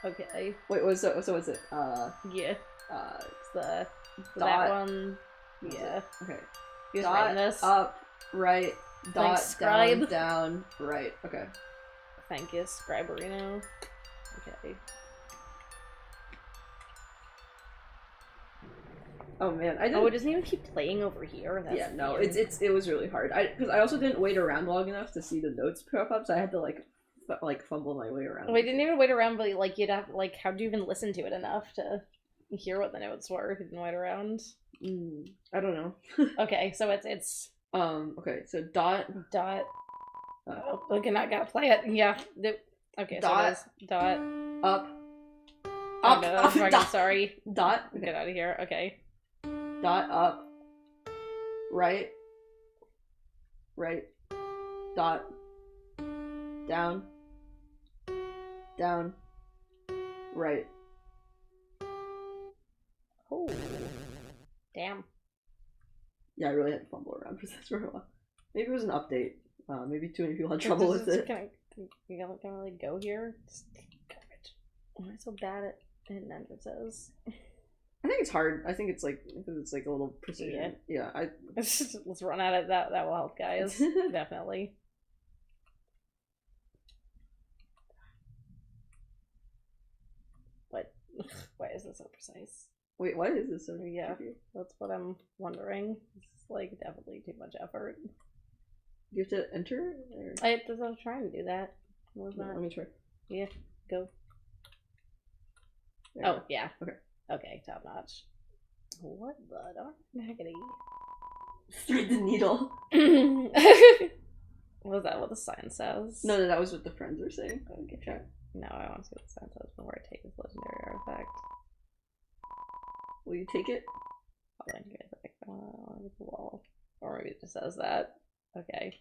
Okay. Wait, what's so what's it? Yeah. It's the Dot. that one. Yeah. Okay. He's Dot writing this. up, right. Dot scribe. down, right. Okay. Thank you, Scriberino. Okay. Oh man, I didn't. Oh, it doesn't even keep playing over here. That's Yeah, no, weird. it was really hard. Because I also didn't wait around long enough to see the notes pop up, so I had to like fumble my way around. Oh, I didn't even wait around, but like you'd have like how'd you even listen to it enough to hear what the notes were if you didn't wait around? I don't know. Okay, so it's okay, so dot. Oh, okay, not gotta play it. Yeah. Okay, Dot. so it is dot. Up. Oh, no, I'm fucking dot. sorry. Dot. Get out of here. Okay. Dot up. Right. Right. Dot. Down. Down. Right. Oh. Damn. Yeah, I really had to fumble around for this for a while. Maybe it was an update. Maybe too many people had trouble with it. Can I really go here? Garbage. Why am I so bad at hitting entrances? I think it's hard. I think it's like because it's like a little precision. Yeah. Let's run at it. That will help, guys. Definitely. But why is this so precise? Wait, why is this so? Yeah, that's what I'm wondering. It's like definitely too much effort. Do you have to enter? Or... I was trying to do that. Was not. Let me try. Yeah, go. There Oh, yeah. Okay. Okay, top notch. What the dark maggoty? Thread the needle. Was that what the sign says? No, that was what the friends were saying. Okay, check. No, I want to see what the sign says before I take this legendary artifact. Will you take it? Legendary artifact. I want to get the wall. Or maybe it just says that. Okay.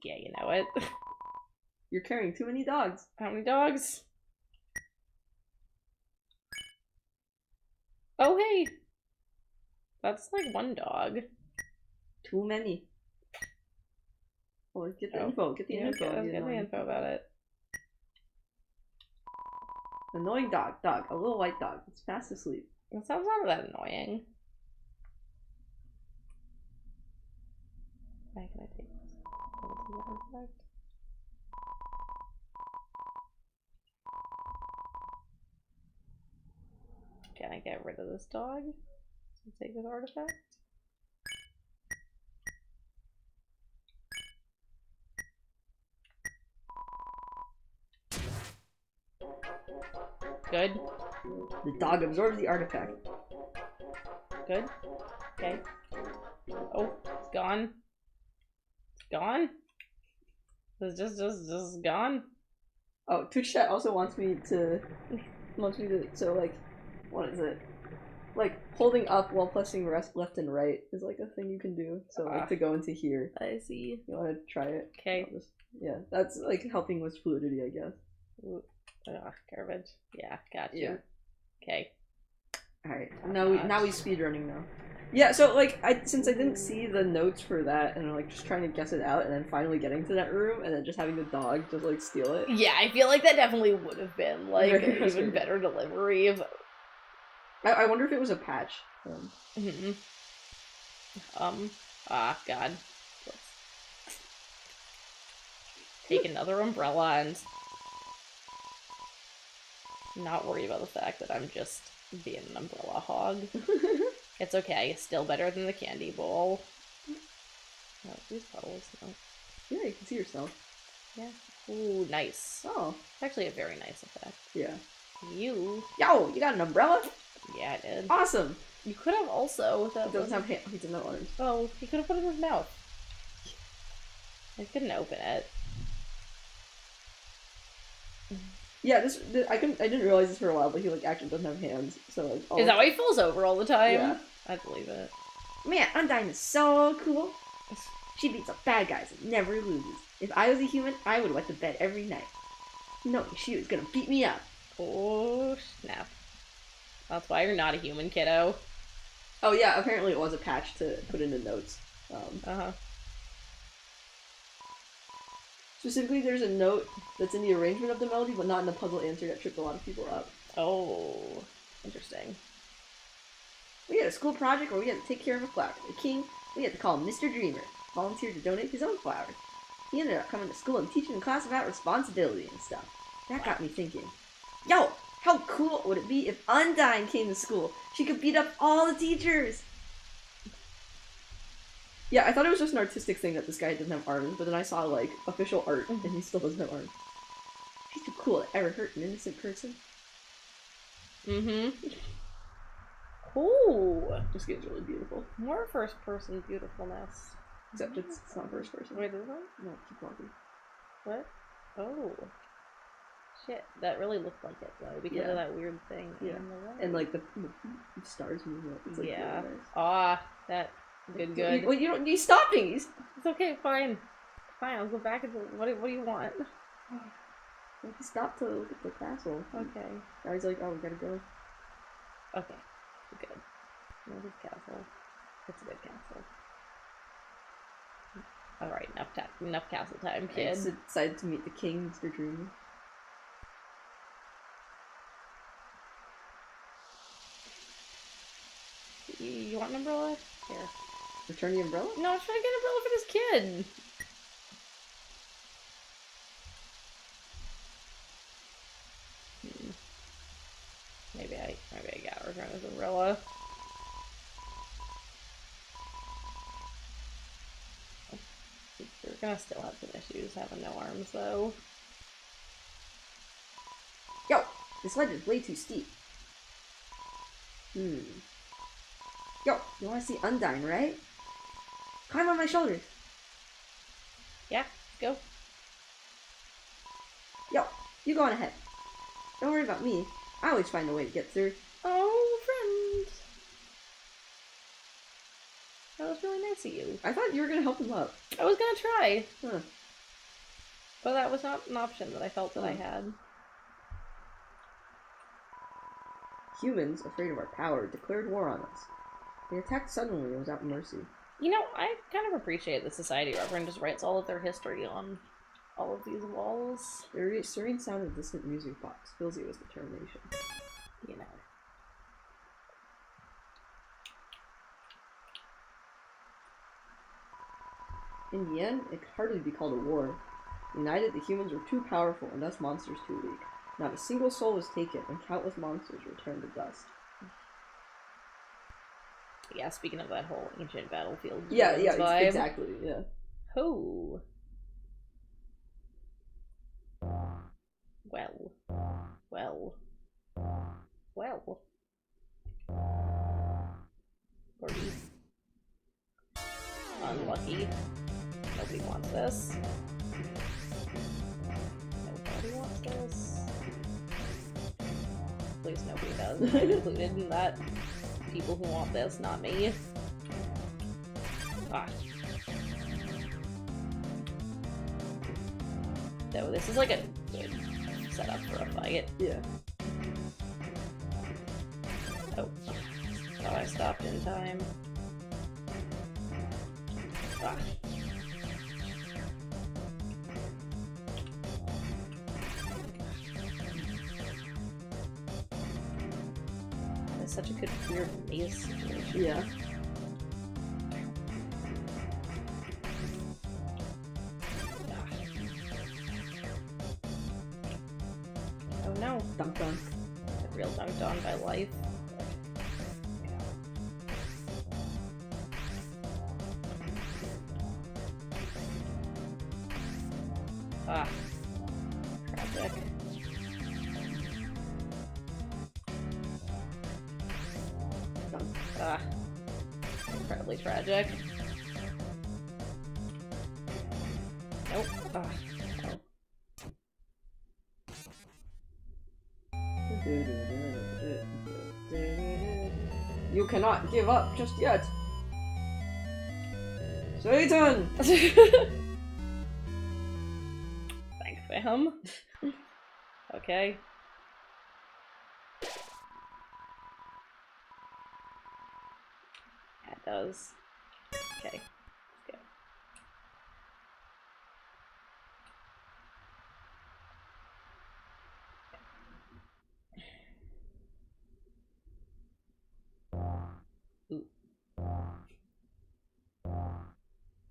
Yeah, you know it. You're carrying too many dogs. How many dogs? Oh, hey! That's like one dog. Too many. Well, get the info. Get the info. Get the info about it. Annoying dog. A little white dog. It's fast asleep. That sounds not that annoying. Why can I take this? Artifact? Can I get rid of this dog? Take this artifact? Good. The dog absorbs the artifact. Good. Okay. Oh, it's gone. It's gone? It's just gone? Oh, Twitch chat also wants me to so like, what is it? Like, holding up while pressing left and right is like a thing you can do. So like to go into here. I see. You want to try it? Okay. Yeah, that's like helping with fluidity, I guess. Ugh, garbage. Yeah, gotcha. Yeah. Okay. Alright, now we speedrunning now. Yeah, so like since I didn't see the notes for that and I'm like just trying to guess it out and then finally getting to that room and then just having the dog just like steal it. Yeah, I feel like that definitely would have been like Very even better delivery of I wonder if it was a patch. God. Let's take another umbrella and not worry about the fact that I'm just being an umbrella hog. It's okay. It's still better than the candy bowl. Oh, these puddles. No. Yeah, you can see yourself. Yeah. Ooh, nice. Oh. It's actually a very nice effect. Yeah. You got an umbrella? Yeah, I did. Awesome! You could have also... He doesn't have hands. He doesn't have arms. Oh, he could have put it in his mouth. I couldn't open it. Yeah, I didn't realize this for a while, but he like actually doesn't have hands. So like, Is that why he falls over all the time? Yeah. I believe it. Man, Undyne is so cool. She beats up bad guys and never loses. If I was a human, I would wet the bed every night, knowing she was gonna beat me up. Oh, snap. That's why you're not a human, kiddo. Oh yeah, apparently it was a patch to put in the notes. Specifically, there's a note that's in the arrangement of the melody, but not in the puzzle answer that tripped a lot of people up. Oh, interesting. We had a school project where we had to take care of a flower. The king, we had to call him Mr. Dreamer, volunteered to donate his own flowers. He ended up coming to school and teaching the class about responsibility and stuff. That got me thinking. Yo, how cool would it be if Undyne came to school? She could beat up all the teachers! Yeah, I thought it was just an artistic thing that this guy didn't have arms, but then I saw, like, official art, and he still doesn't have arms. She's too cool to ever hurt an innocent person. Mm-hmm. Ooh. This game's really beautiful. More first-person beautifulness. Except it's not first person. Wait, is it? No, keep walking. What? Oh. Shit, that really looked like it, though, because of that weird thing in the way. And, like, the stars moving up. It's, like, really nice. Ah, that... Good. Well, you don't. You stopping. It's okay. Fine. I'll go back and what do you want? Well, he stopped to look at the castle. Okay. Now he's like, oh, we gotta go. Okay. Good. No, his castle. It's a good castle. All right. Enough castle time, kid. I decided to meet the king, Mr. Dreamer. You want an umbrella? Here. Return the umbrella? No, I'm trying to get an umbrella for this kid. Maybe I gotta return his umbrella. We're gonna still have some issues having no arms, though. Yo, this ledge is way too steep. Yo, you wanna see Undyne, right? Climb on my shoulders. Yeah, go. Yo, you go on ahead. Don't worry about me. I always find a way to get through. Oh, friend. That was really nice of you. I thought you were gonna help him up. I was gonna try. Huh. But that was not an option that I felt that I had. Humans, afraid of our power, declared war on us. They attacked suddenly and without mercy. You know, I kind of appreciate the Society Reverend just writes all of their history on all of these walls. The serene sound of distant music box fills you with determination. You know. In the end, it could hardly be called a war. United, the humans were too powerful and us monsters too weak. Not a single soul was taken, and countless monsters returned to dust. Yeah, speaking of that whole ancient battlefield vibe. Exactly, yeah. Oh. Well. Gordy. Unlucky. Nobody wants this. Nobody wants this. At least nobody does. I'm included in that. People who want this, not me. Ah. So this is like a good setup for a fight. Yeah. Oh. Oh, I stopped in time. Ah. It's such a good weird maze situation. Yeah. Oh no. Dunk dunk. Got real dunked on by life. Ah. Tragic. Ah. Incredibly tragic. Nope. Ah. You cannot give up just yet. Satan! Thank fam. Okay. does. Okay. Good. Ooh.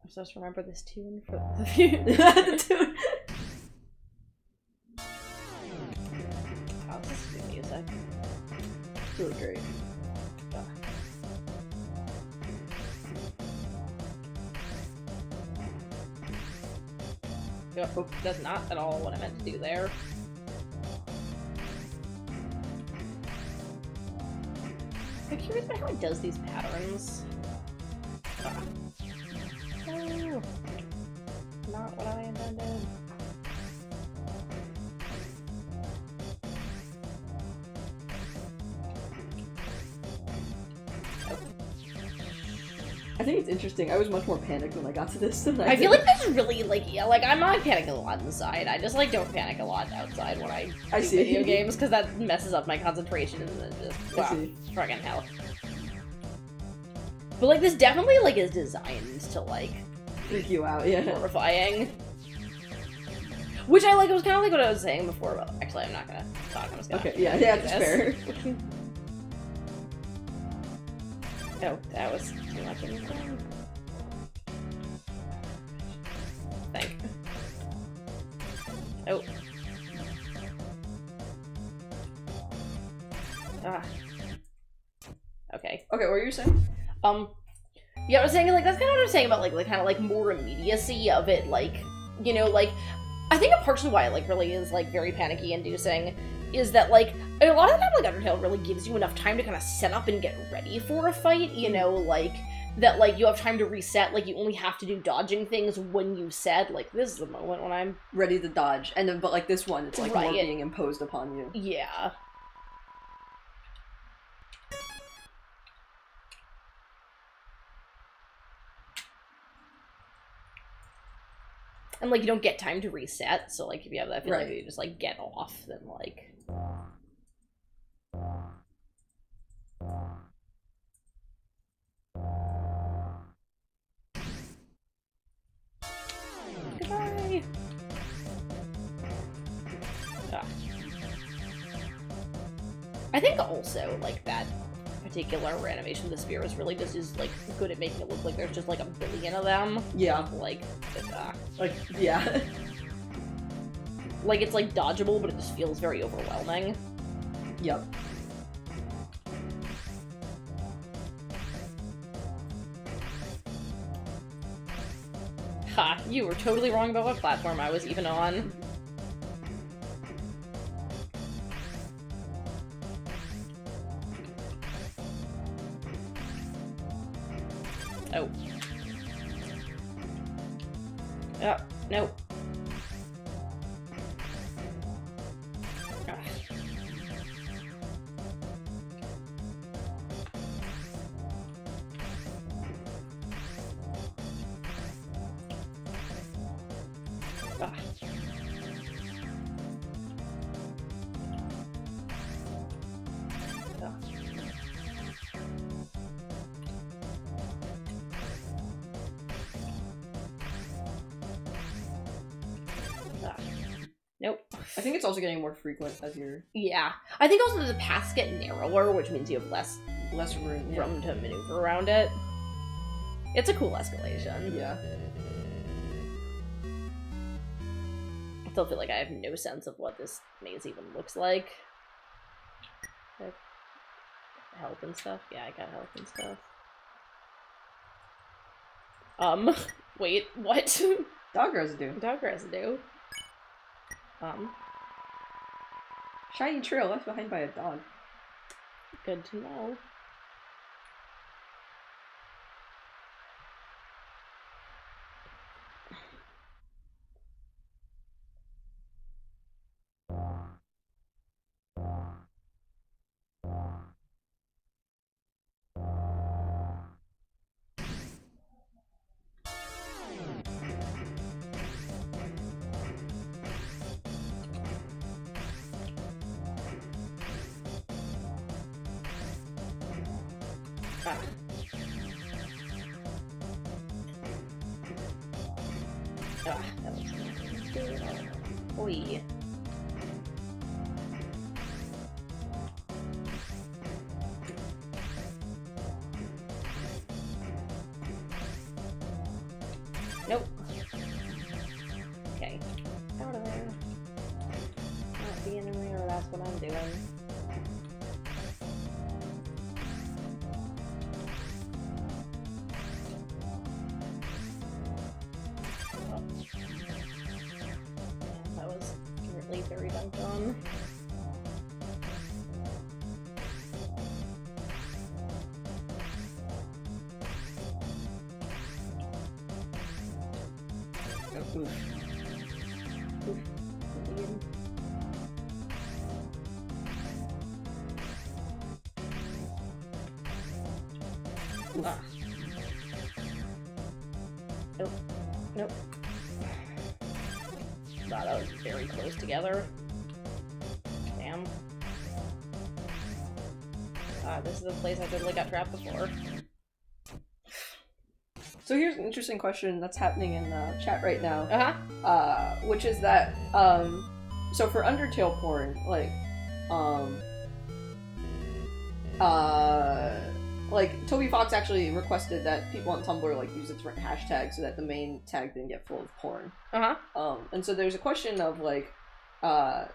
I'm supposed to remember this tune for the tune. Oh, this is good music. It's really great. Yep, that's not at all what I meant to do there. I'm curious about how it does these patterns. Oh, not what I intended. I think it's interesting. I was much more panicked when I got to this than I feel like this really, like, yeah, like, I'm not panicking a lot inside. I just, like, don't panic a lot outside when I do see. video games, because that messes up my concentration and then just, wow, friggin' hell. But, like, this definitely, like, is designed to, like, freak you out, yeah. Horrifying. Which I, like, it was kind of like what I was saying before, but actually I'm not gonna talk, I'm just gonna... Okay, yeah, that's fair. Oh, that was too much anything. Thank. Oh. Ah. Okay. Okay, what were you saying? Yeah, I was saying, like, that's kind of what I was saying about, like kind of, like, more immediacy of it, like, you know, like, I think a partially why it, like, really is, like, very panicky-inducing is that, like, a lot of the time, like, Undertale really gives you enough time to kind of set up and get ready for a fight, you know, like, that, like, you have time to reset, like, you only have to do dodging things when you said, like, this is the moment when I'm ready to dodge, and then, but, like, this one, it's, like, right. more being imposed upon you. Yeah. And, like, you don't get time to reset, so, like, if you have that feeling that you just, like, get off, then, like... Goodbye! Ah. I think also, like, that particular animation of the sphere is really just is, like, good at making it look like there's just, like, a billion of them. Yeah. Like, like, yeah. Like, it's, like, dodgeable, but it just feels very overwhelming. Yep. Ha! You were totally wrong about what platform I was even on. Oh. No. Ah. Nope. I think it's also getting more frequent as you're... Yeah. I think also the paths get narrower, which means you have less room, room to maneuver around it. It's a cool escalation. Yeah. I still feel like I have no sense of what this maze even looks like. Help and stuff? Yeah, I got help and stuff. Wait, what? Dog residue. Dog residue. Shiny trail left behind by a dog. Good to know. Ah, that was Oi. Nope. Okay. Out of there. Not being in there, that's what I'm doing. Oh. That was really very dunked on. Oof. Oof. Indeed. Ah. Nope. Nope. Wow, that was very close together. Damn. This is a place I totally got trapped before. So here's an interesting question that's happening in the chat right now. Uh-huh. Which is that, so for Undertale porn, like, Toby Fox actually requested that people on Tumblr, use a different hashtag so that the main tag didn't get full of porn. Uh-huh. And so there's a question of,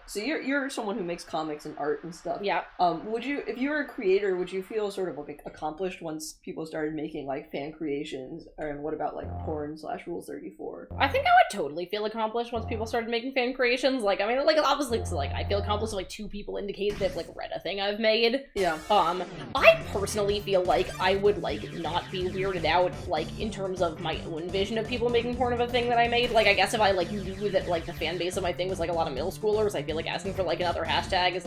so you're someone who makes comics and art and stuff. Yeah. Would you, if you were a creator, would you feel sort of accomplished once people started making fan creations? And what about porn/Rule 34? I think I would totally feel accomplished once people started making fan creations. Obviously, so, I feel accomplished if 2 people indicate they've read a thing I've made. Yeah. I personally feel like I would not be weirded out in terms of my own vision of people making porn of a thing that I made. I guess if I knew that the fan base of my thing was a lot of middle schoolers, I feel asking for another hashtag is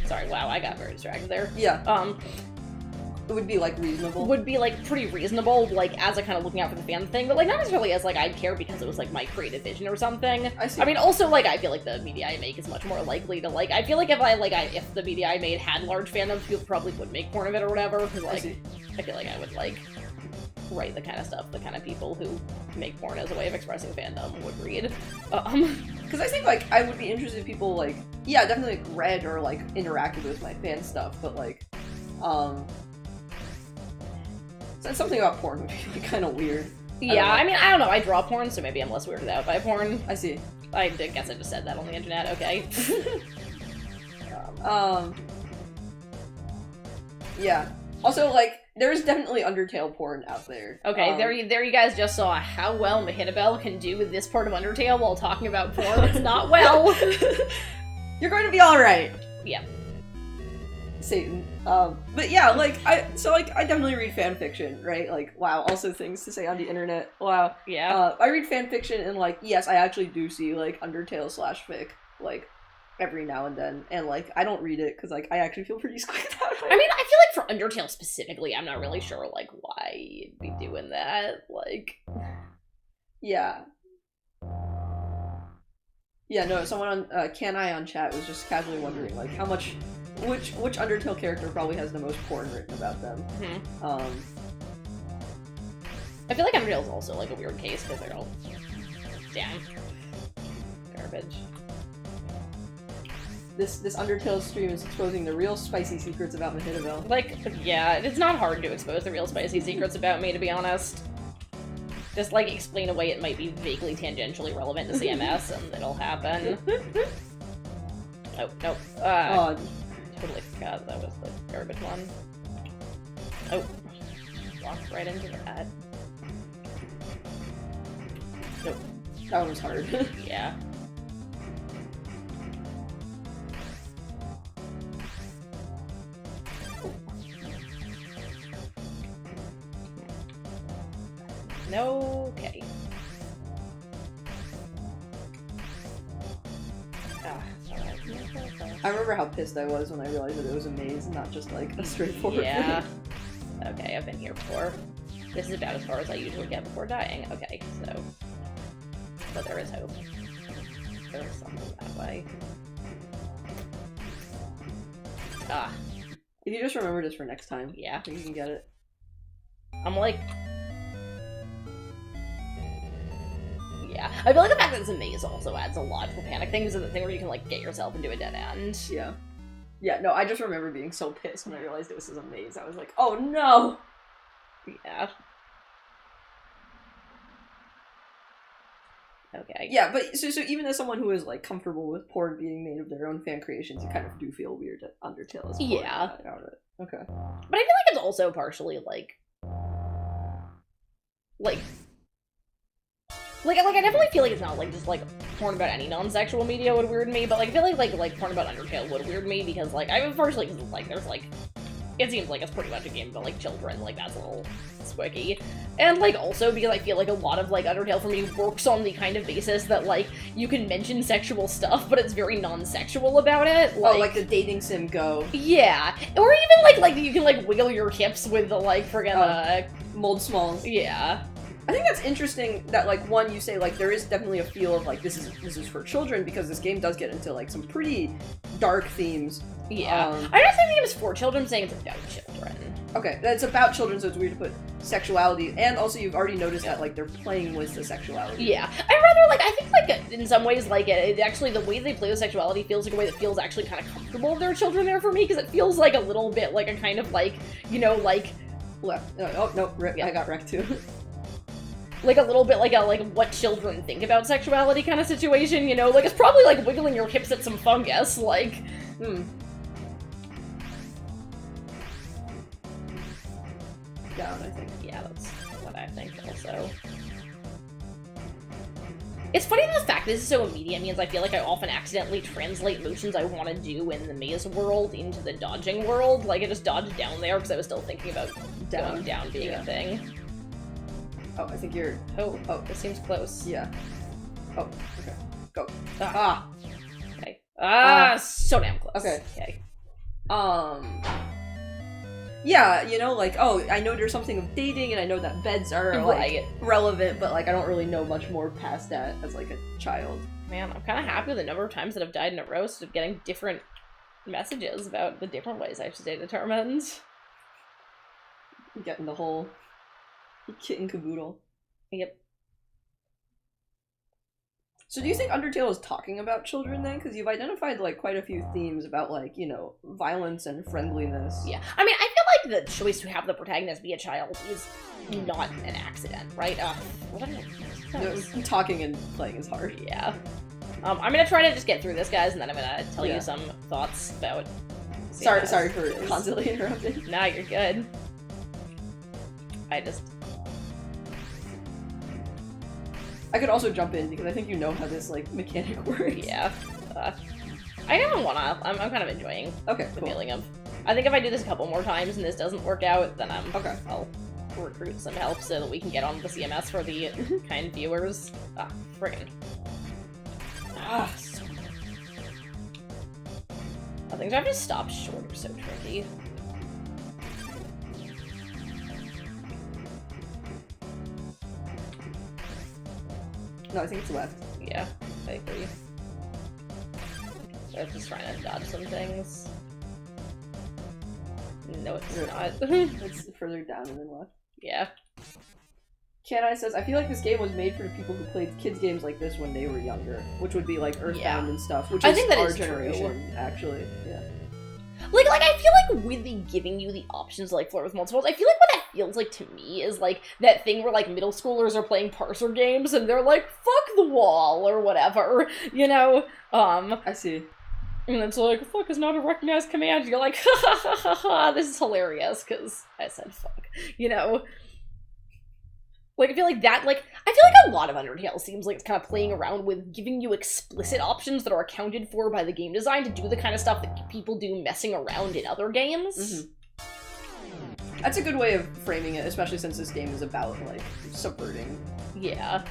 sorry, wow, I got very distracted there. Yeah. It would be reasonable. Would be pretty reasonable, as a kind of looking out for the fan thing, but not necessarily as I'd care because it was my creative vision or something. I see. I mean, also I feel the media I make is much more likely to I feel if the media I made had large fandoms, people probably would make porn of it or whatever. Because I feel I would write the kind of stuff the kind of people who make porn as a way of expressing fandom would read. Because I think I would be interested in people yeah, definitely read or interacted with my fan stuff, but so something about porn would be kind of weird. Yeah, I mean, I don't know. I draw porn, so maybe I'm less weirded out by porn. I see. I guess I just said that on the internet. Okay. Yeah. Also, there's definitely Undertale porn out there. Okay, there you guys just saw how well Mahitibel can do with this part of Undertale while talking about porn. It's not well. You're going to be alright. Yeah. Satan. But yeah, I definitely read fan fiction, right? Wow, also things to say on the internet. Wow. Yeah. I read fan fiction and yes, I actually do see Undertale/fic every now and then, and I don't read it because I actually feel pretty squeaked out. I mean, I feel for Undertale specifically, I'm not really sure why you'd be doing that. Yeah. Yeah, no, someone on Can I on chat was just casually wondering how much which Undertale character probably has the most porn written about them. Mm-hmm. I feel Undertale's also a weird case because they're all damn garbage. This Undertale stream is exposing the real spicy secrets about Mahitibel. Yeah, it's not hard to expose the real spicy secrets about me, to be honest. Just, explain a way it might be vaguely tangentially relevant to CMS, and it'll happen. Oh, nope. Totally forgot that was the garbage one. Oh. Walked right into that. Nope. That one was hard. Yeah. No, okay. I remember how pissed I was when I realized that it was a maze and not just a straightforward Yeah. Okay, I've been here before. This is about as far as I usually get before dying. Okay, so... But there is hope. There is something that way. Ah. If you just remember this for next time, Yeah. you can get it. I'm Yeah. I feel like the fact that it's a maze also adds a logical panic thing, because it's the thing where you can, like, get yourself into a dead end. Yeah. Yeah, no, I just remember being so pissed when I realized this was a maze. I was like, oh no! Yeah. Okay. Yeah, but so even as someone who is like comfortable with porn being made of their own fan creations, you kind of do feel weird that Undertale is porn out of it. Okay. But I feel like it's also partially like I definitely feel like it's not like just like porn about any non-sexual media would weird me, but like I feel like porn about Undertale would weird me because like I partially like there's like it seems like it's pretty much a game about like children, like that's a little squicky. And like also because I feel like a lot of like Undertale for me works on the kind of basis that like you can mention sexual stuff, but it's very non-sexual about it. Like the dating sim Go. Yeah. Or even like you can like wiggle your hips with the like friggin' mold smalls. Yeah. I think that's interesting that, like, one, you say, like, there is definitely a feel of, like, this is for children, because this game does get into, like, some pretty dark themes. Yeah. I'm not saying it was for children, I'm saying it's about children. Okay, it's about children, so it's weird to put sexuality, and also you've already noticed that, like, they're playing with the sexuality. Yeah. I think, like, in some ways, like, it actually, the way they play with sexuality feels like a way that feels actually kind of comfortable if there are children there for me, because it feels like a little bit like a kind of, like, you know, like... Left. Oh, no, yeah. I got wrecked, too. Like a little bit like a what children think about sexuality kind of situation, you know? Like it's probably like wiggling your hips at some fungus, like Down, I think. Yeah, that's what I think also. It's funny that the fact that this is so immediate means I feel like I often accidentally translate motions I want to do in the maze world into the dodging world. Like I just dodged down there because I was still thinking about going down being a thing. Oh, I think you're... Oh, this seems close. Yeah. Oh, okay. Go. Okay. So damn close. Okay. Okay. Yeah, you know, like, oh, I know there's something of dating, and I know that beds are, like, relevant, but, like, I don't really know much more past that as, like, a child. Man, I'm kind of happy with the number of times that I've died in a row of getting different messages about the different ways I have to stay determined. Getting the whole... kit and caboodle. Yep. So do you think Undertale is talking about children then? Because you've identified, like, quite a few themes about, like, you know, violence and friendliness. Yeah. I mean, I feel like the choice to have the protagonist be a child is not an accident, right? What did I... No, talking and playing is hard. Yeah. I'm gonna try to just get through this, guys, and then I'm gonna tell you some thoughts about... CMS. Sorry for constantly interrupting. Nah, you're good. I could also jump in because I think you know how this like mechanic works. Yeah. I kind of wanna. I'm kind of enjoying the feeling of. I think if I do this a couple more times and this doesn't work out, then I'll recruit some help so that we can get on the CMS for the kind viewers. Friggin'. So things have to stop short are so tricky. No, I think it's left. Yeah, I agree. So I'm just trying to dodge some things. No, it's not. It's further down and then left. Yeah. Canai says, I feel like this game was made for the people who played kids games like this when they were younger, which would be like Earthbound and stuff, which I is think that our is generation, actually. Yeah. Like I feel like with the giving you the options to like flirt with multiples, I feel like what that feels like to me is like that thing where like middle schoolers are playing parser games and they're like, fuck the wall or whatever, you know? I see. And it's like, fuck is not a recognized command. You're like, ha ha ha ha ha, this is hilarious because I said fuck, you know? Like, I feel like a lot of Undertale seems like it's kind of playing around with giving you explicit options that are accounted for by the game design to do the kind of stuff that people do messing around in other games. Mm-hmm. That's a good way of framing it, especially since this game is about, like, subverting. Yeah.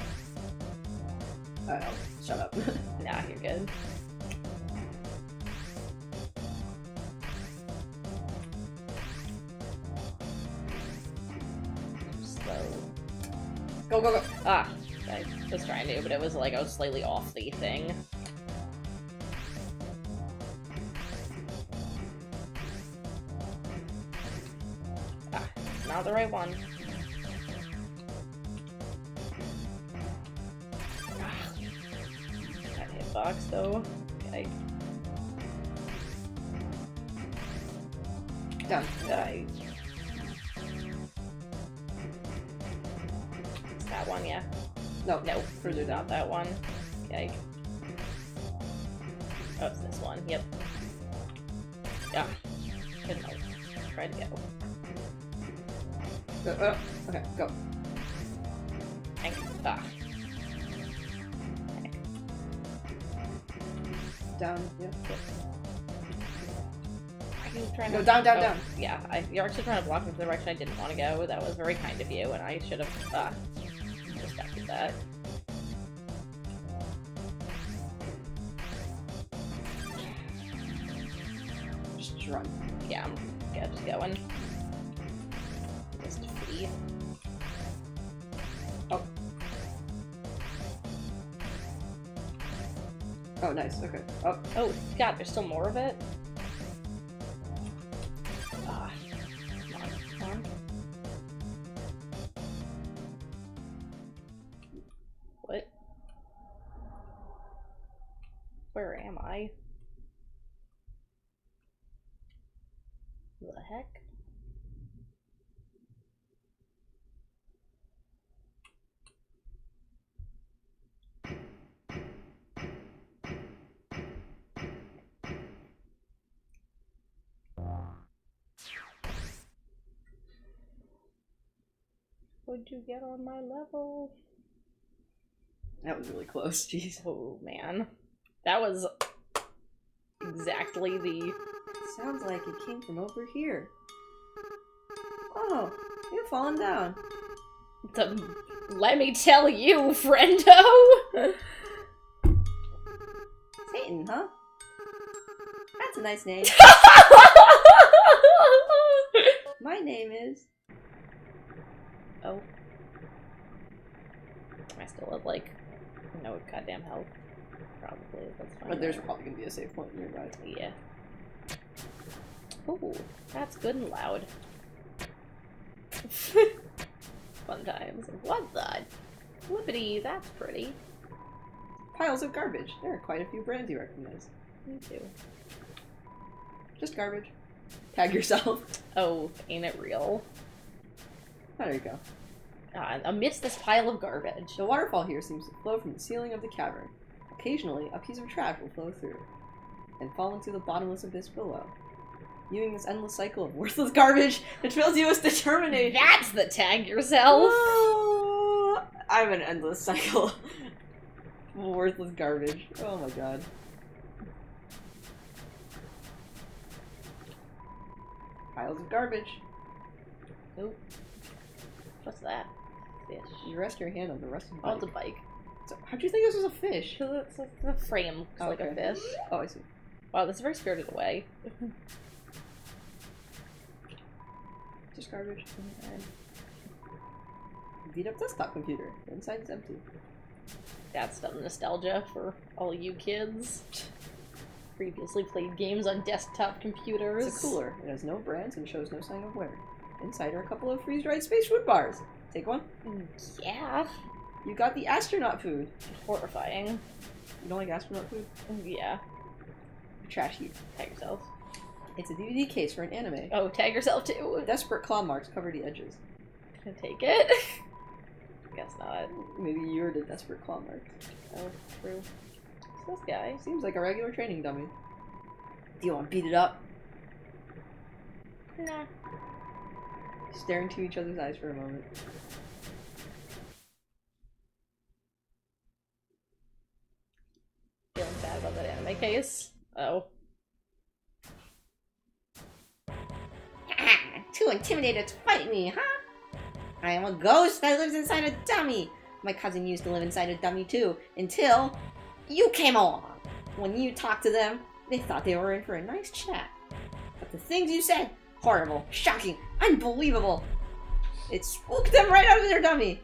Oh, shut up. Nah, you're good. Go, go, go. I was trying to, but it was like I was slightly off the thing. Not the right one. box, though. Okay. Down. Die. It's that one, yeah. No, No, further down. not that one. Okay. Oh, it's this one. Yep. Yeah. Good night. Try to go. Okay, go. Thank you. Ah. Down, yeah. You're trying No, to... down, down, oh, down. Yeah, you're actually trying to block me from the direction I didn't want to go. That was very kind of you, and I should have, respected that. Just run. Yeah, just going. Just flee. Oh. Oh, nice, okay. Oh, Oh, God, there's still more of it? Ah. Come on, come on. What? Where am I? The heck? Would you get on my level? that was really close, jeez. Oh man. That was exactly the... Sounds like it came from over here. Oh, you've fallen down. Let me tell you, friendo! Satan, huh? That's a nice name. My name is... Oh. I still have, like, no goddamn health. Probably, that's fine. But there's probably gonna be a save point nearby. Yeah. Ooh, that's good and loud. Fun times. What the? Flippity, that's pretty. Piles of garbage. There are quite a few brands you recognize. Me too. Just garbage. Tag yourself. Oh, ain't it real? Oh, there you go. Amidst this pile of garbage. The waterfall here seems to flow from the ceiling of the cavern. Occasionally, a piece of trash will flow through, and fall into the bottomless abyss below. Viewing this endless cycle of worthless garbage, it fills you with determination. That's the tag yourself! Oh, I'm an endless cycle of worthless garbage. Oh my god. Piles of garbage. Nope. What's that? Fish. You rest your hand on the rusted Oh, bike. it's a bike. So, how'd you think this was a fish? Because the frame looks like a Okay. fish. Oh, I see. Wow, this is very Spirited Away. Just garbage. Beat up desktop computer. The inside is empty. That's some nostalgia for all you kids. Previously played games on desktop computers. It's a cooler. It has no brands and shows no sign of wear. Inside are a couple of freeze-dried space food bars. Take one. Yeah. You got the astronaut food. Horrifying. You don't like astronaut food? Yeah. Trash heap. Tag yourself. It's a DVD case for an anime. Oh, tag yourself too. Desperate claw marks cover the edges. Can I take it? Guess not. Maybe you're the desperate claw marks. Oh, true. So this guy. Seems like a regular training dummy. Do you want to beat it up? Nah. Staring to each other's eyes for a moment. Feeling bad about that anime case. Oh. Too intimidated to fight me, huh? I am a ghost that lives inside a dummy. My cousin used to live inside a dummy too, until you came along. When you talked to them, they thought they were in for a nice chat. But the things you said, horrible, shocking, unbelievable. It spooked them right out of their dummy.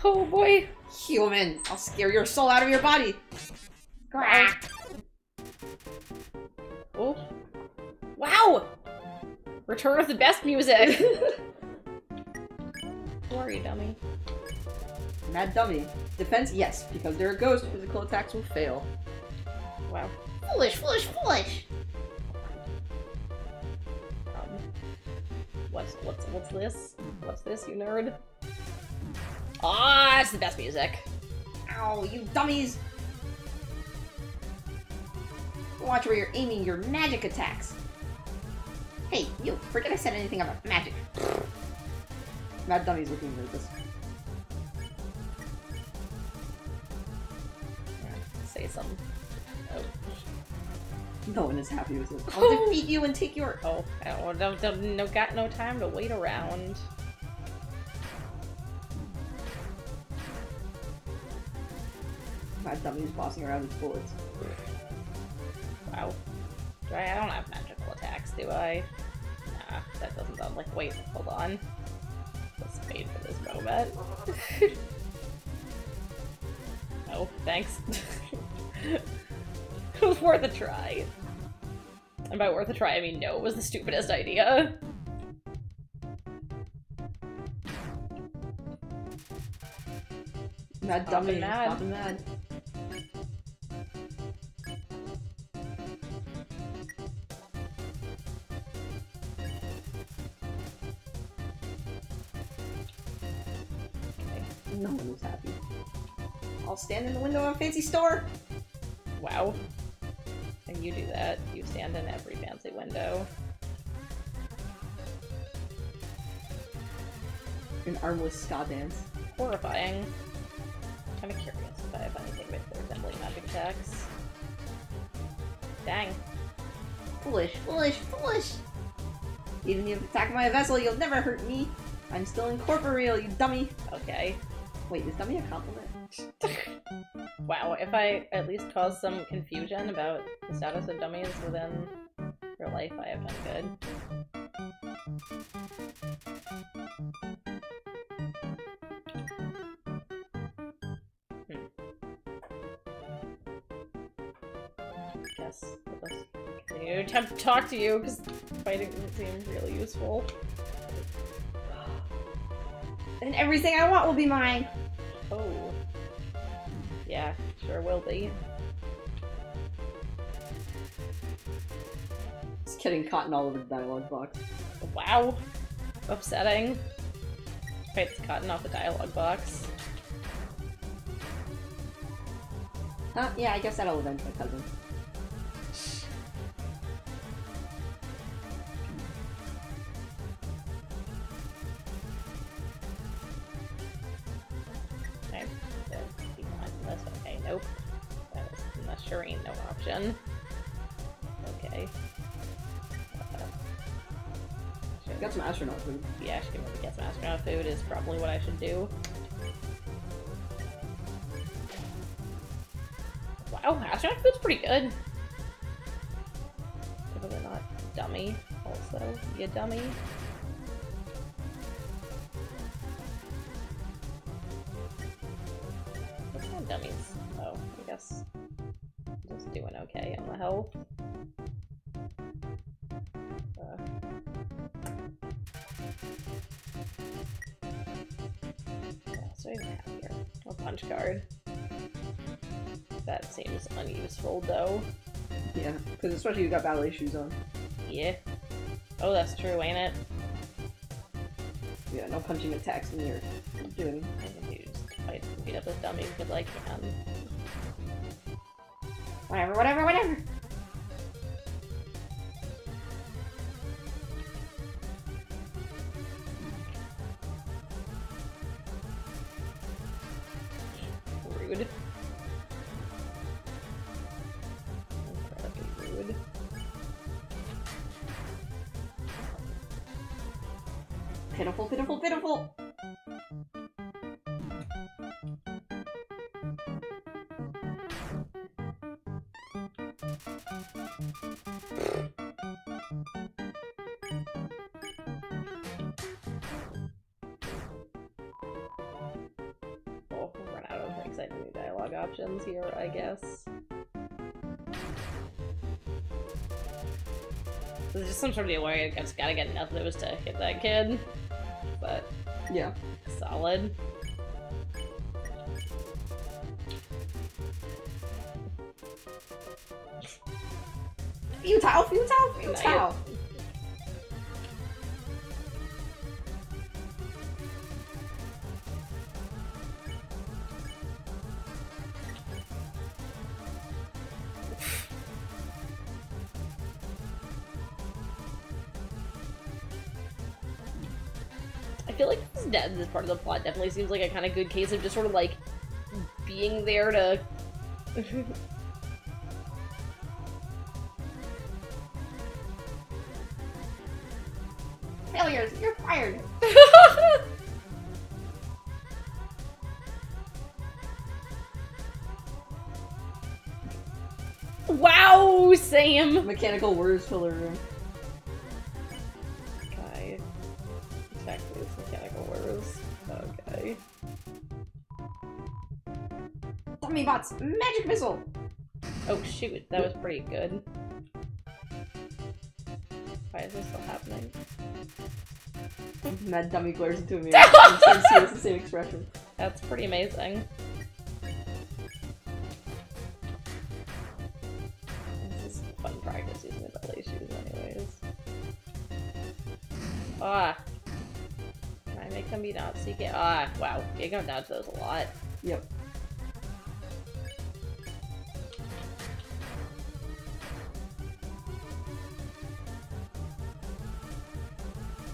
Oh boy. Human, I'll scare your soul out of your body. Quack. Oh. Wow! Return of the best music! Who are you, dummy? Mad dummy. Defense, yes, because they're a ghost. Physical attacks will fail. Wow. Foolish, foolish, foolish! What's this? What's this, you nerd? Ah, it's the best music. Ow, you dummies! Watch where you're aiming your magic attacks. Hey, you, forget I said anything about magic. Mad Dummy's looking nervous. Yeah, say something. Oh. No one is happy with it. I'll defeat you and take your... Oh, got no time to wait around. Mad Dummy's bossing around with bullets. Wow. I don't have magical attacks, do I? Nah, that doesn't sound like... Wait, hold on. Let's wait for this moment. Oh, thanks. It was worth a try. And by worth a try, I mean no, it was the stupidest idea. Mad Stop Dummy, and mad. stop and mad. No one was happy. I'll stand in the window of a fancy store. Wow. And you do that. You stand in every fancy window. An armless ska dance. Horrifying. Kind of curious if I have anything with resembling magic attacks. Dang. Foolish, foolish, foolish! Even if you attack my vessel, you'll never hurt me. I'm still incorporeal, you dummy. Okay. Wait, is dummy a compliment? Wow, if I at least cause some confusion about the status of dummies within real life, I have done good. Guess we'll just continue to attempt to talk to you, because fighting doesn't seem really useful. And everything I want will be mine. Oh. Yeah, sure will be. It's getting cotton all over the dialogue box. Wow. Upsetting. Wait, it's cotton off the dialogue box. Yeah, I guess that'll avenge my cousin. Okay, keep on this. Okay, nope. That sure ain't no option. Okay. Got some astronaut food. Yeah, I should maybe get some astronaut food is probably what I should do. Wow, astronaut food's pretty good. Definitely not dummy, also. You dummy. What's not dummies? Oh, I guess just doing okay on the health. So I even have here a punch card. That seems unuseful though. Yeah, because especially you got ballet shoes on. Yeah. Oh, that's true, ain't it? Yeah, no punching attacks when you're doing. I can use fight and beat up this dummy because I can. Whatever, whatever, whatever. Rude. Incredibly rude. Pitiful, pitiful, pitiful. Oh, we'll run out of exciting new dialogue options here, I guess. There's just some sort of deal where I just gotta get enough of those to hit that kid. But Yeah. solid. Futile, futile, futile. I feel like this part of the plot definitely seems like a kind of good case of just sort of like being there to. Failures, you're fired. Wow, Sam! Mechanical words filler room. Okay. Exactly, it's mechanical words. Okay. Dummy bots, magic missile. Oh shoot, that was pretty good. Why is this still happening? Mad dummy glares into a mirror and turns to the same expression. That's pretty amazing. This is fun practice using the ballet shoes anyways. Ah! Can I make them be not seeking? Ah, wow. You're gonna dodge those a lot. Yep.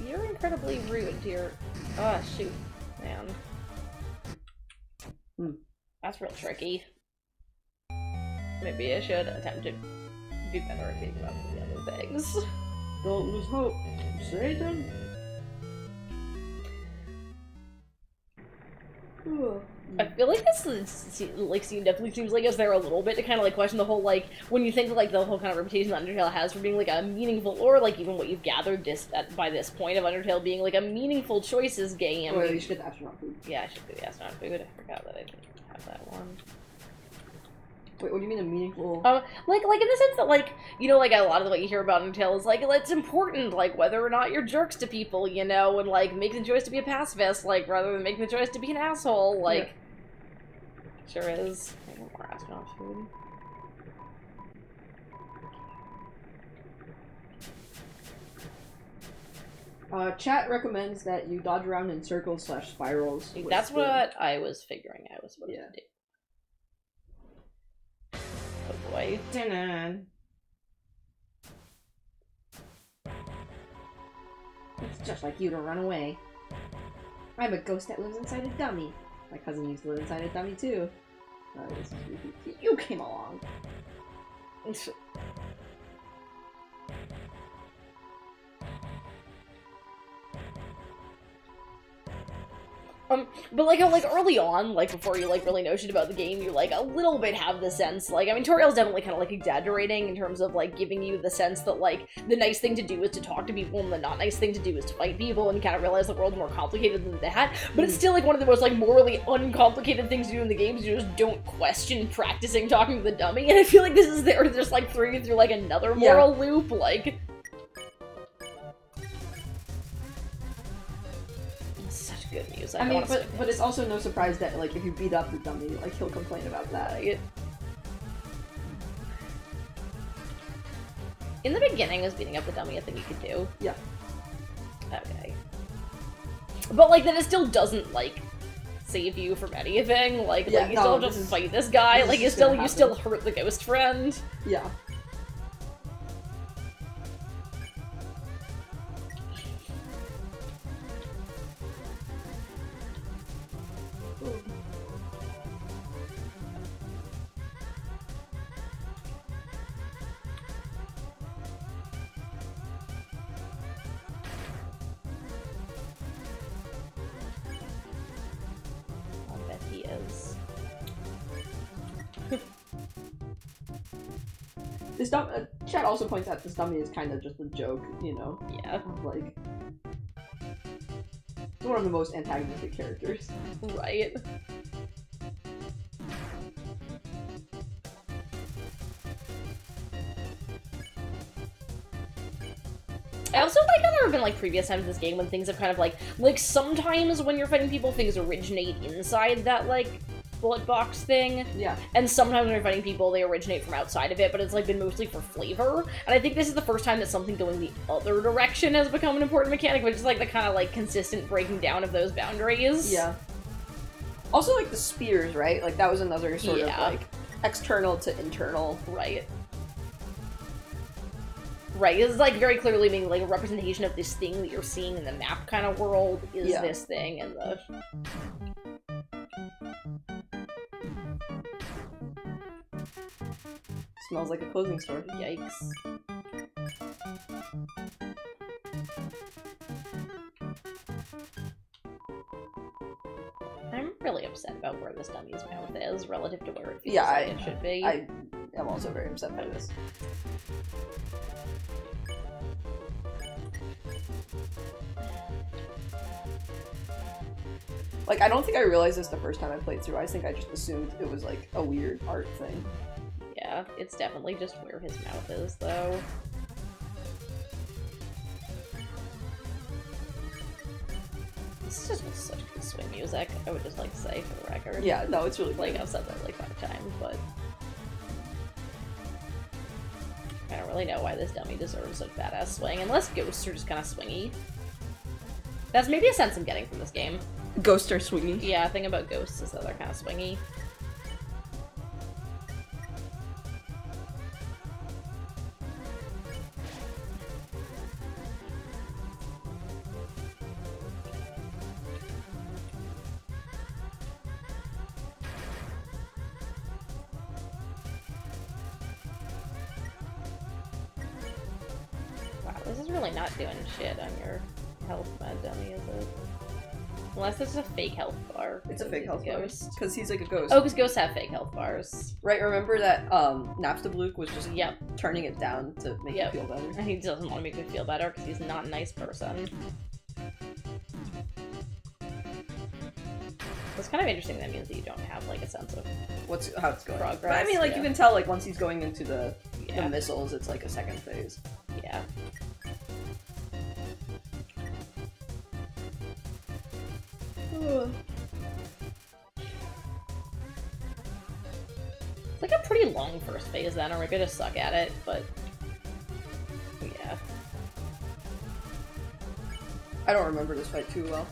You're incredibly rude to your... Ah, shoot. Man. That's real tricky. Maybe I should attempt to do better at being about the other things. Don't lose hope. Say them. I feel like this scene definitely seems like it's there a little bit to kind of like question the whole like when you think of like the whole kind of reputation that Undertale has for being like a meaningful or like even what you've gathered by this point of Undertale being like a meaningful choices game. Oh, you should get the astronaut food. Yeah, I should do the astronaut food. I forgot that I didn't have that one. Wait, what do you mean a meaningful? Like in the sense that, like, you know, like, a lot of what you hear about Undertale is, like, it's important, like, whether or not you're jerks to people, you know, and, like, making the choice to be a pacifist, like, rather than making the choice to be an asshole, like, yeah. Sure is. I want more astronaut food. Chat recommends that you dodge around in circles / spirals. That's what I was figuring I was supposed to do. Oh boy. Dun-dun. It's just like you to run away. I'm a ghost that lives inside a dummy. My cousin used to live inside a dummy too. This is really... You came along. But like early on, like before you like really know shit about the game, you like a little bit have the sense, like, I mean, Toriel's definitely kind of like exaggerating in terms of like giving you the sense that like the nice thing to do is to talk to people and the not nice thing to do is to fight people, and you kind of realize the world's more complicated than that. But it's still like one of the most like morally uncomplicated things to do in the games. You just don't question practicing talking to the dummy, and I feel like this is there to just like throw you through like another moral loop, like. Good music. I mean, but it's also no surprise that like if you beat up the dummy, like he'll complain about that. Like, in the beginning, was beating up the dummy a thing you could do? Yeah. Okay. But like that, it still doesn't like save you from anything. Like, you still just fight this guy. Like you still hurt the ghost friend. Yeah. This chat also points out this dummy is kind of just a joke, you know? Yeah. Like, it's one of the most antagonistic characters. Right. I also like how there have been like previous times in this game when things have kind of like sometimes when you're fighting people, things originate inside that like bullet box thing. Yeah. And sometimes when you're fighting people, they originate from outside of it, but it's like been mostly for flavor. And I think this is the first time that something going the other direction has become an important mechanic, which is like the kind of like consistent breaking down of those boundaries. Yeah. Also, like the spears, right? Like that was another sort of like external to internal. Right. Right, it's like very clearly being like a representation of this thing that you're seeing in the map kind of world is this thing, and the... Smells like a clothing store. Yikes. I'm really upset about where this dummy's mouth is relative to where it feels like it should be. I am also very upset by this. Like, I don't think I realized this the first time I played through. I think I just assumed it was, like, a weird art thing. Yeah, it's definitely just where his mouth is, though. This is just such good swing music, I would just like to say, for the record. Yeah, no, it's really Like, good. I've said that like 5 times, but... I don't really know why this dummy deserves such badass swing, unless ghosts are just kind of swingy. That's maybe a sense I'm getting from this game. Ghosts are swingy. Yeah, the thing about ghosts is that they're kind of swingy. Wow, this is really not doing shit on your health med dummy, is it? Unless it's a fake health bar. It's a fake health bar. Ghost. Because he's like a ghost. Oh, because ghosts have fake health bars. Right, remember that Napstablook was just Yep. turning it down to make you feel better? And he doesn't want to make me feel better because he's not a nice person. It's kind of interesting. That means that you don't have like a sense of How it's going. progress. But I mean, like, you can tell, like, once he's going into the Yeah. missiles, it's like a second phase. Yeah. It's like a pretty long first phase then, or we're gonna suck at it, but yeah. I don't remember this fight too well.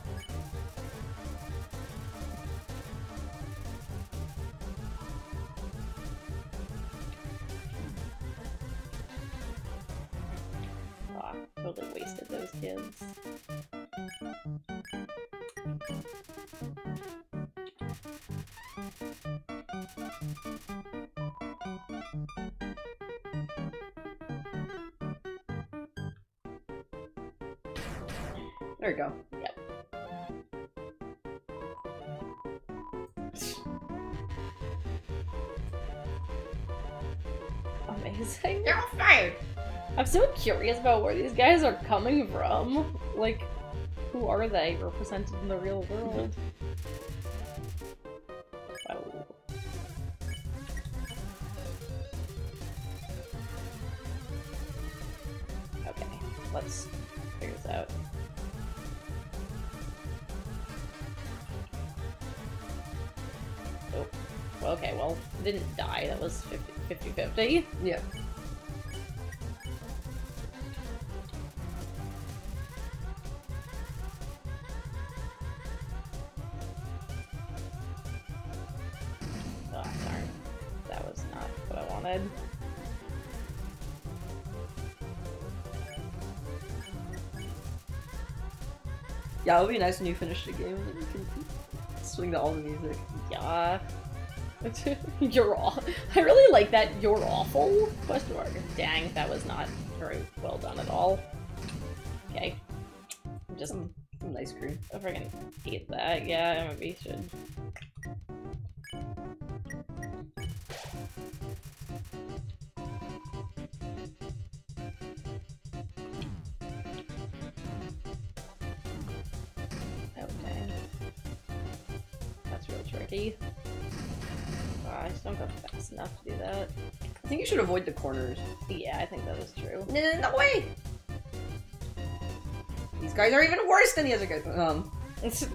Ah, totally wasted those kids. There you go. Yep. Amazing. They're all fired! I'm so curious about where these guys are coming from. Like, who are they represented in the real world? Oh. Okay, let's figure this out. Oh. Well, okay, well, didn't die. That was 50-50. Yeah. Oh, darn. That was not what I wanted. Yeah, it would be nice when you finish the game and you can swing to all the music. Yeah. You're awful. I really like that "you're awful" question mark. Dang, that was not very well done at all. Okay. Just Some ice cream. I freaking hate that. Yeah, maybe should. Okay. That's real tricky. I just don't go fast enough to do that. I think you should avoid the corners. Yeah, I think that is true. No way! These guys are even worse than the other guys.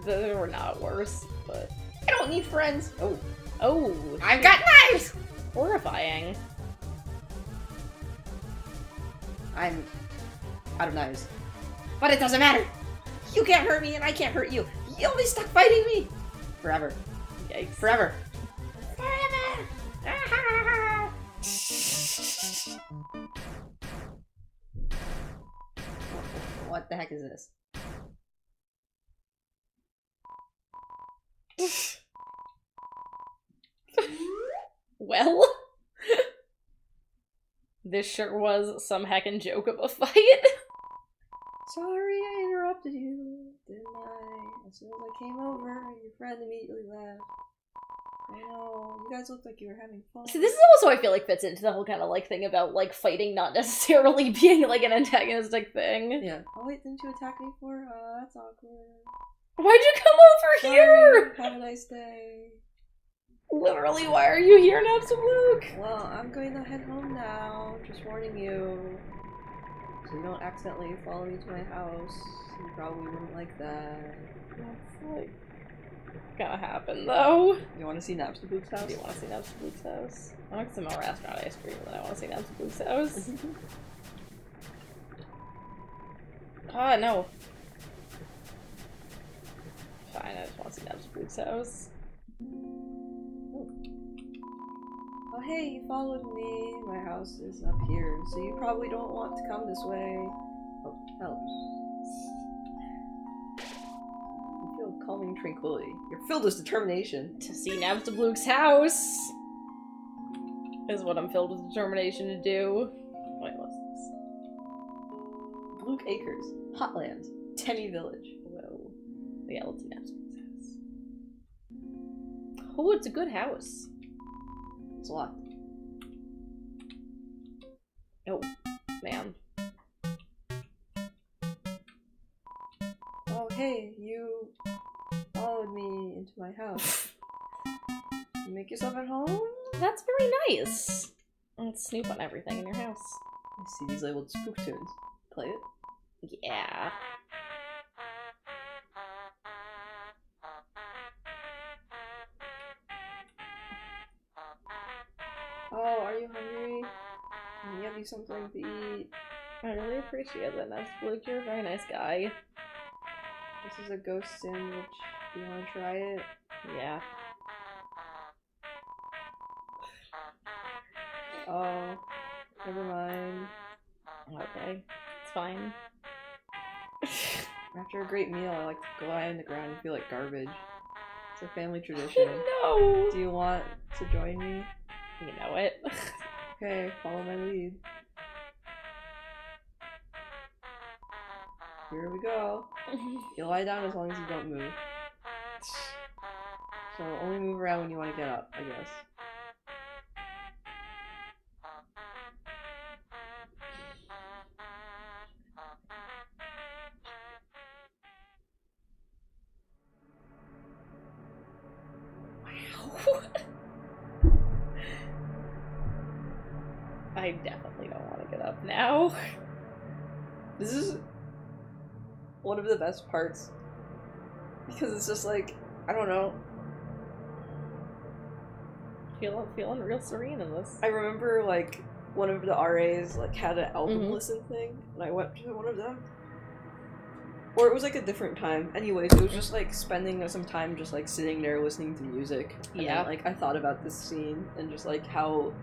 They were not worse, but I don't need friends. Oh. Oh, I've got knives! horrifying. I'm out of knives. But it doesn't matter. You can't hurt me and I can't hurt you. You'll be stuck fighting me. Forever. Yikes. Forever. Forever. What the heck is this? Well, this sure was some heckin' joke of a fight. Sorry I interrupted you, didn't I? As soon as I came over, your friend immediately left. I know, you guys looked like you were having fun. So this is also, I feel like, fits into the whole kind of like thing about like fighting not necessarily being like an antagonistic thing. Yeah. Oh wait, didn't you attack me for? Oh, that's awkward. Why'd you come over here? Sorry, have a nice day. Literally, why are you here, Nabsablook? Well, I'm going to head home now, just warning you. So you don't accidentally follow me to my house. You probably wouldn't like that. That's like gonna happen though. You want to see Nabstablook's house? Do you want to see Nabstablook's house? I want some more restaurant ice cream, but I want to see Nabstablook's house. Ah, no. Fine, I just want to see Nabstablook's house. Oh hey, you followed me. My house is up here, so you probably don't want to come this way. Oh, helps. You feel calming tranquility. You're filled with determination. To see Nabstablook's house is what I'm filled with determination to do. Wait, what's this? Bluke Acres, Hotlands, Temmie Village. Whoa. Yeah, let's see Nabstablook's house. Oh, it's a good house. It's locked. Oh, man. Oh hey, you followed me into my house. You make yourself at home? That's very nice. Let's snoop on everything in your house. I see these labeled spook tunes. Play it. Yeah. Oh, are you hungry? Can we give you something to eat? I really appreciate that, Nabstablook. You're a very nice guy. This is a ghost sandwich. Do you want to try it? Yeah. Oh, never mind. Okay. It's fine. After a great meal, I like to go lie on the ground and feel like garbage. It's a family tradition. No! Do you want to join me? You know it. Okay, follow my lead. Here we go. You lie down as long as you don't move. So only move around when you want to get up, I guess. Wow. I definitely don't want to get up now. This is one of the best parts. Because it's just like, I don't know. Feeling real serene in this. I remember like one of the RAs like had an album listen thing, and I went to one of them. Or it was like a different time. Anyways, it was just like spending some time just like sitting there listening to music. And Yeah. then, like I thought about this scene and just like how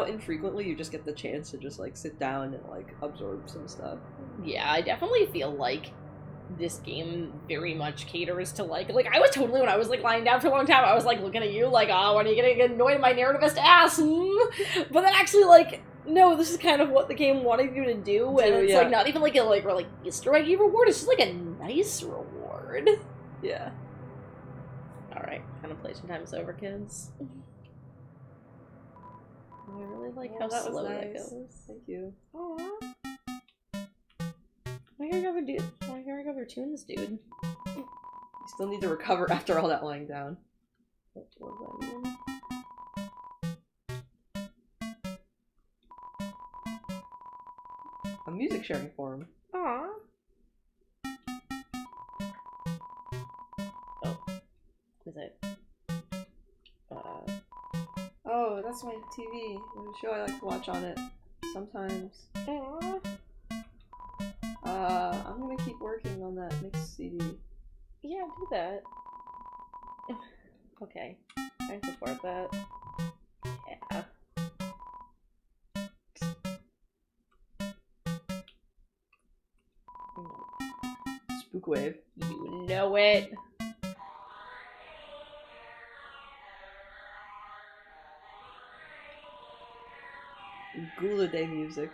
infrequently you just get the chance to just like sit down and like absorb some stuff. Yeah, I definitely feel like this game very much caters to like I was totally, when I was like lying down for a long time, I was like looking at you like, oh, when are you gonna get annoyed at my narrativist ass? But then actually like, no, this is kind of what the game wanted you to do, and it's like not even like a like Easter eggy reward, it's just like a nice reward. Yeah. Alright, contemplation time's over, kids. I really like how That was slow nice. that goes. Thank you. Aww. Why are you over tunes, dude? You still need to recover after all that lying down. What does that mean? A music sharing forum. Aww. Oh. Is it? that's my TV. There's a show I like to watch on it. Sometimes. I'm gonna keep working on that mixed CD. Yeah, do that. Okay. I support that. Yeah. Spookwave. You know it. Gula Day music.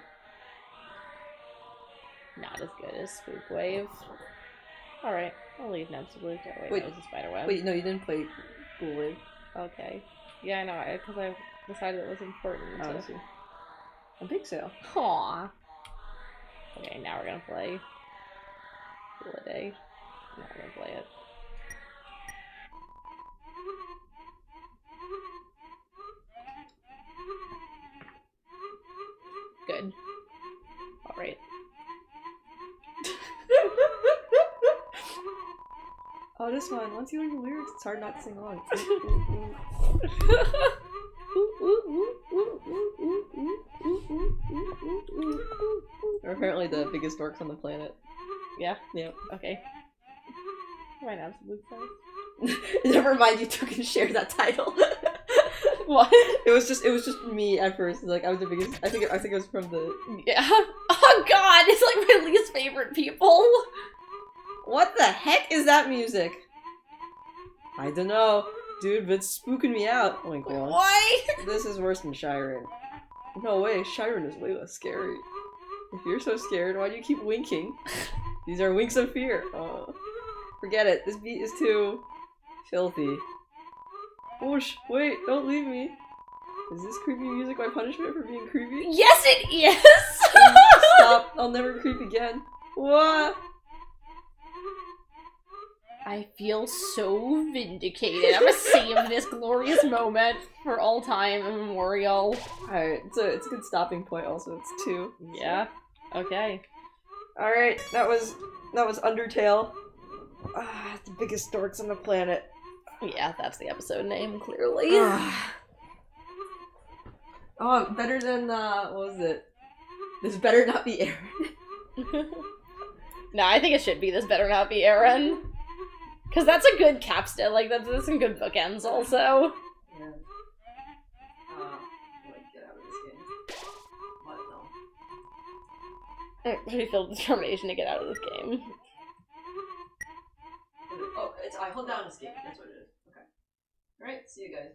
Not as good as Spookwave. Alright, I'll leave Nebsabluke. Oh, wait, that was a spiderweb. Wait, no, you didn't play Gula Wave. Okay. Yeah, I know, because I decided it was important. Oh, I see. A big sale. Aww. Okay, now we're gonna play Gula Day. Now we're gonna play it. Good. Alright. Oh, this one. Once you learn the lyrics, it's hard not to sing along. We're apparently the biggest dorks on the planet. Yeah? Yeah. Okay. Right now, it's Never mind, you took and shared that title. What? It was just me at first. Like I was the biggest. I think it was from the. Yeah. Oh god, it's like my least favorite people. What the heck is that music? I don't know, dude, but it's spooking me out. Oh my god. Why? This is worse than Shiren. No way, Shiren is way less scary. If you're so scared, why do you keep winking? These are winks of fear. Forget it. This beat is too filthy. Whoosh, wait, don't leave me. Is this creepy music my punishment for being creepy? Yes, it is! Stop, I'll never creep again. What? I feel so vindicated. I'm gonna save this glorious moment for all time immemorial. Alright, it's a good stopping point also. It's 2. Yeah. Okay. Alright, that was Undertale. The biggest dorks on the planet. Yeah, that's the episode name, clearly. Oh, better than, what was it? This better not be Aaron. No, I think it should be This Better Not Be Aaron. Because that's a good capstone, like, that's some good bookends, also. Yeah. Get out of this game. What, no? I feel determination to get out of this game. Oh, I hold down escape. That's what it is. Okay. Alright, see you guys.